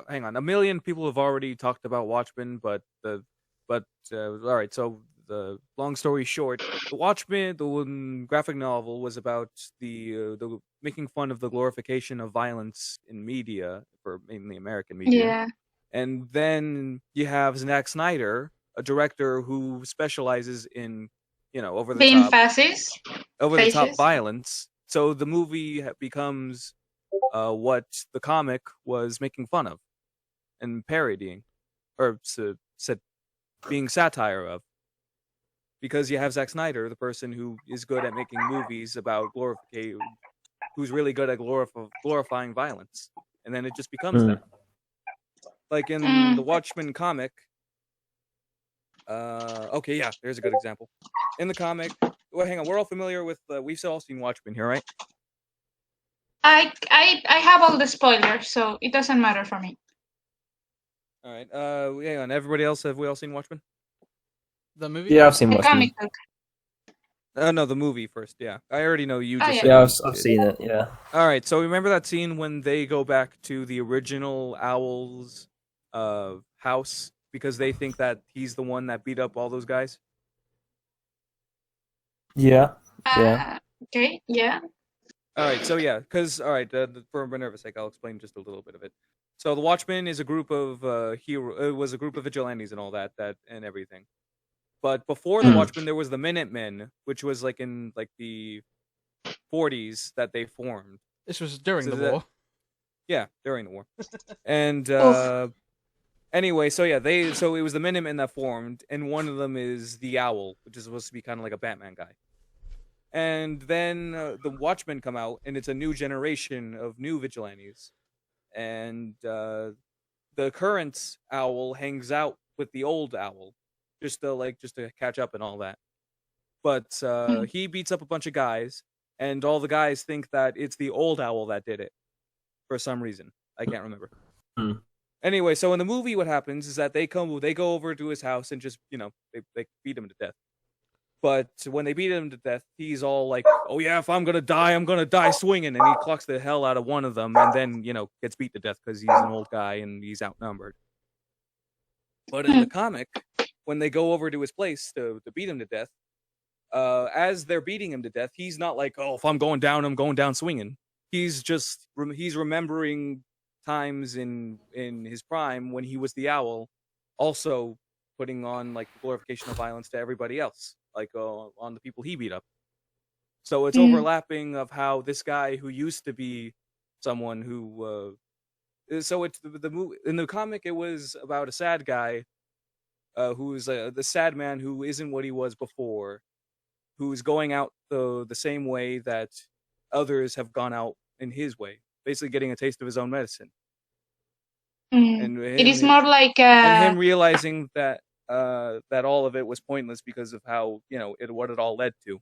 Hang on, a million people have already talked about Watchmen, but all right. So the long story short, the Watchmen, the one graphic novel, was about the making fun of the glorification of violence in media, for mainly American media. Yeah. And then you have Zack Snyder, a director who specializes in, over the Being top, fascist. violence. So the movie becomes what the comic was making fun of and parodying, or being satire of. Because you have Zack Snyder, the person who is good at making movies about glorification, who's really good at glorifying violence, and then it just becomes that. Like in the Watchmen comic. Okay, yeah, there's a good example. In the comic, well, hang on, we're all familiar with. We've all seen Watchmen here, right? I have all the spoilers, so it doesn't matter for me. All right. Hang on. Everybody else, have we all seen Watchmen? The movie? Yeah, I've seen The Watchmen. comic book. No, the movie first. Yeah, I already know you Oh, just. yeah. said Yeah, you I've did. seen it. Yeah. All right. So remember that scene when they go back to the original Owl's house because they think that he's the one that beat up all those guys. Yeah. Yeah. Okay, yeah. All right, so yeah, because for Minerva's sake, I'll explain just a little bit of it. So the Watchmen is a group of was a group of vigilantes and all that and everything. But before the Watchmen, there was the Minutemen, which was like in like the 40s that they formed. This was during So the war. Yeah, during the war. And anyway, so yeah, it was the Minutemen that formed, and one of them is the Owl, which is supposed to be kind of like a Batman guy. And then the Watchmen come out, and it's a new generation of new vigilantes. And the current Owl hangs out with the old Owl, just to catch up and all that. But he beats up a bunch of guys, and all the guys think that it's the old Owl that did it for some reason. I can't remember. Anyway, so in the movie, what happens is that they go over to his house and just they beat him to death. But when they beat him to death, he's all like, "Oh yeah, if I'm gonna die swinging," and he clocks the hell out of one of them, and then gets beat to death because he's an old guy and he's outnumbered. But in the comic, when they go over to his place to beat him to death, as they're beating him to death, he's not like, "Oh, if I'm going down swinging." He's just he's remembering times in his prime when he was the Owl, also putting on like the glorification of violence to everybody else, like on the people he beat up. So it's overlapping of how this guy who used to be someone who so it's the movie in the comic, it was about a sad guy who's the sad man who isn't what he was before, who's going out the same way that others have gone out in his way, basically getting a taste of his own medicine. And it is more like and him realizing that that all of it was pointless because of how what it all led to.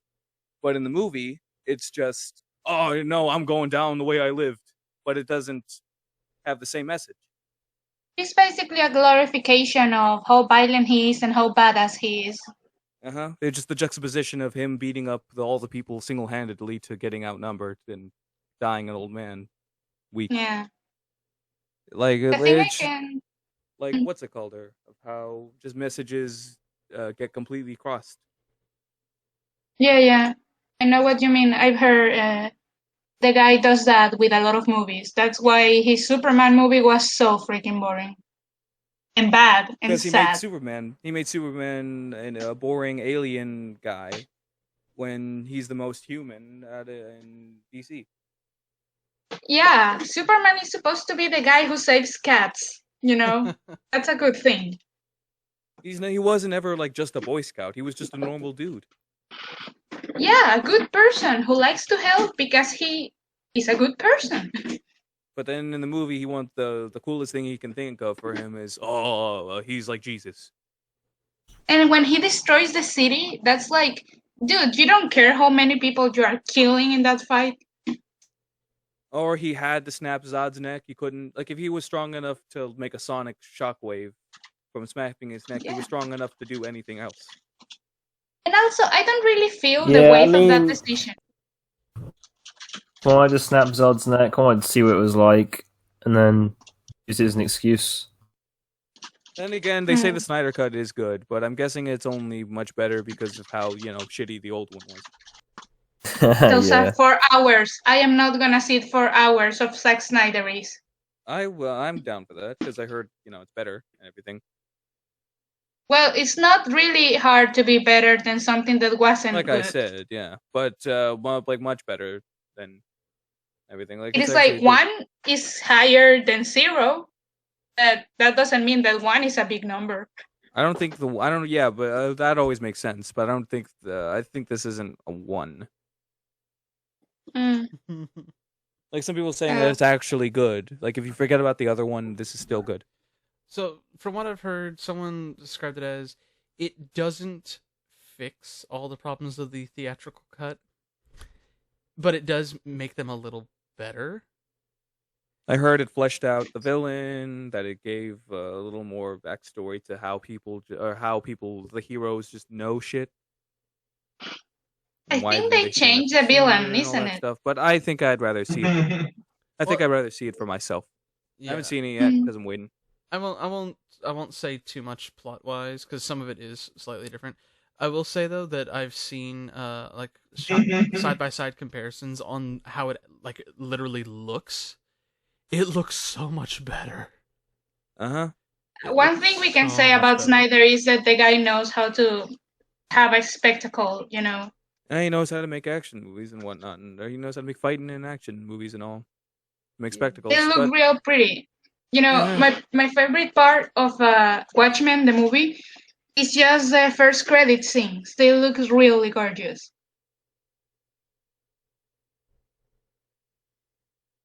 But in the movie, it's just, "Oh no, I'm going down the way I lived," but it doesn't have the same message. It's basically a glorification of how violent he is and how badass he is. It's just the juxtaposition of him beating up all the people single-handedly to getting outnumbered and dying an old man, weak. Yeah. Like The thing I it's can... like what's it called there? Of how just messages get completely crossed. Yeah. I know what you mean. I've heard the guy does that with a lot of movies. That's why his Superman movie was so freaking boring. And bad and Because he sad. made Superman a boring alien guy when he's the most human in DC. Yeah, Superman is supposed to be the guy who saves cats. That's a good thing. He wasn't ever like just a Boy Scout. He was just a normal dude. Yeah, a good person who likes to help because he is a good person. But then in the movie, he wants the coolest thing he can think of for him is he's like Jesus. And when he destroys the city, that's like, dude, you don't care how many people you are killing in that fight. Or he had to snap Zod's neck. He couldn't, like, if he was strong enough to make a sonic shockwave from snapping his neck, he was strong enough to do anything else. And also, I don't really feel the weight of that decision. Well, I just snapped Zod's neck. I wanted to see what it was like, and then use it as an excuse. Then again, they say the Snyder Cut is good, but I'm guessing it's only much better because of how, shitty the old one was. Those are 4 hours. I am not gonna sit 4 hours of Zack Snyderies. I'm down for that because I heard it's better and everything. Well, it's not really hard to be better than something that wasn't like good. I said, yeah, but like much better than everything. Like it is like 1 is higher than 0. That doesn't mean that 1 is a big number. Yeah, but that always makes sense. But I don't think I think this isn't a 1. Like some people saying that it's actually good. Like if you forget about the other one, this is still good. So from what I've heard, someone described it as it doesn't fix all the problems of the theatrical cut, but it does make them a little better. I heard it fleshed out the villain, that it gave a little more backstory to how the heroes just know shit. I think they changed the villain, isn't it? Stuff, but I think I'd rather see it. I'd rather see it for myself. Yeah. I haven't seen it yet because I'm waiting. I won't say too much plot wise because some of it is slightly different. I will say though that I've seen like side by side comparisons on how it like literally looks. It looks so much better. One thing we can say about Snyder is that the guy knows how to have a spectacle, And he knows how to make action movies and whatnot, and he knows how to make fighting and action movies and all. Make spectacles. They look real pretty. My favorite part of Watchmen, the movie, is just the first credit scenes. They look really gorgeous.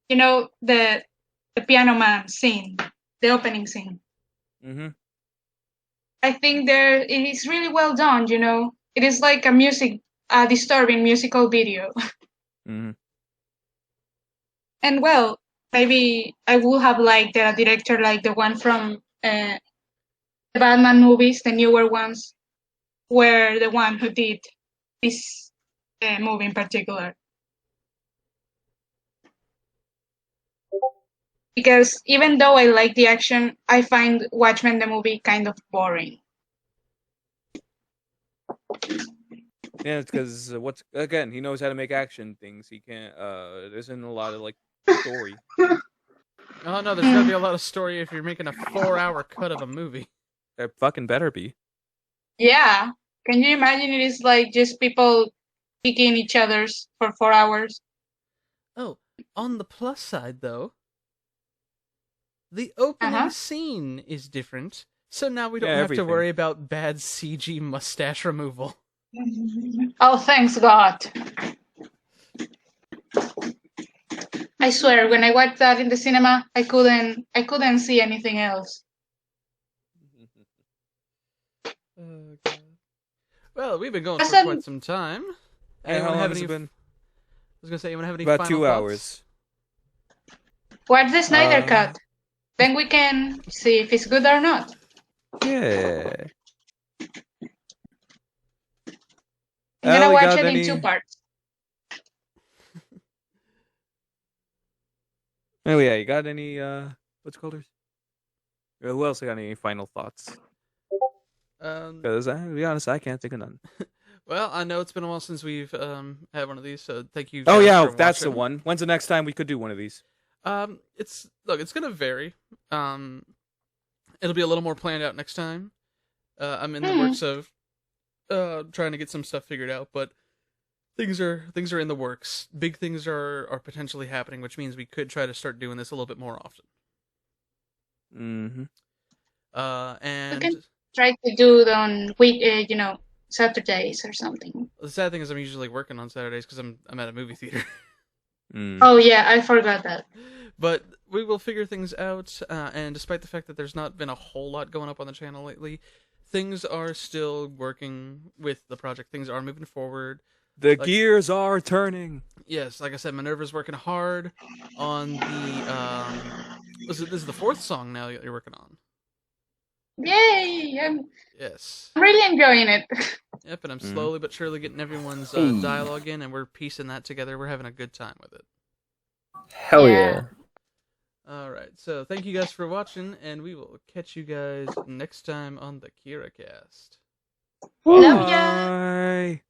The piano man scene, the opening scene. I think it is really well done. It is like a disturbing musical video. And well, maybe I would have liked a director like the one from the Batman movies, the newer ones, were the one who did this movie in particular. Because even though I like the action, I find Watchmen the movie kind of boring. Yeah, it's because he knows how to make action things. He can't. There isn't a lot of like story. Oh no, there's gotta be a lot of story if you're making a 4-hour cut of a movie. There fucking better be. Yeah, can you imagine? It is like just people kicking each other's for 4 hours. Oh, on the plus side though, the opening scene is different, so now we don't have to worry about bad CG mustache removal. Oh, thanks God. I swear, when I watched that in the cinema, I couldn't see anything else. Oh, God. Well, we've been going for quite some time. How long has it been? I was gonna say, anyone have any about final 2 thoughts? hours. Watch the Snyder Cut. Then we can see if it's good or not. Yeah. I'm gonna watch it in 2 parts. Oh yeah, you got any what's it called? Who else got any final thoughts? Because to be honest, I can't think of none. Well, I know it's been a while since we've had one of these, so thank you. Oh yeah, for that's watching. the one. When's the next time we could do one of these? It's gonna vary. It'll be a little more planned out next time. I'm in the works of trying to get some stuff figured out, but things are in the works. Big things are potentially happening, which means we could try to start doing this a little bit more often. And we can try to do it on Saturdays or something. The sad thing is I'm usually working on Saturdays because I'm at a movie theater. Oh yeah, I forgot that. But we will figure things out, and despite the fact that there's not been a whole lot going up on the channel lately, things are still working with the project. Things are moving forward. The gears are turning. Yes, like I said, Minerva's working hard on the this is the fourth song now that you're working on. Yay! I'm Yes. really enjoying it. Yep, and I'm slowly but surely getting everyone's Hey. dialogue in, and we're piecing that together. We're having a good time with it. Hell Yeah. yeah. Alright, so thank you guys for watching, and we will catch you guys next time on the KiraCast. Love ya! Bye.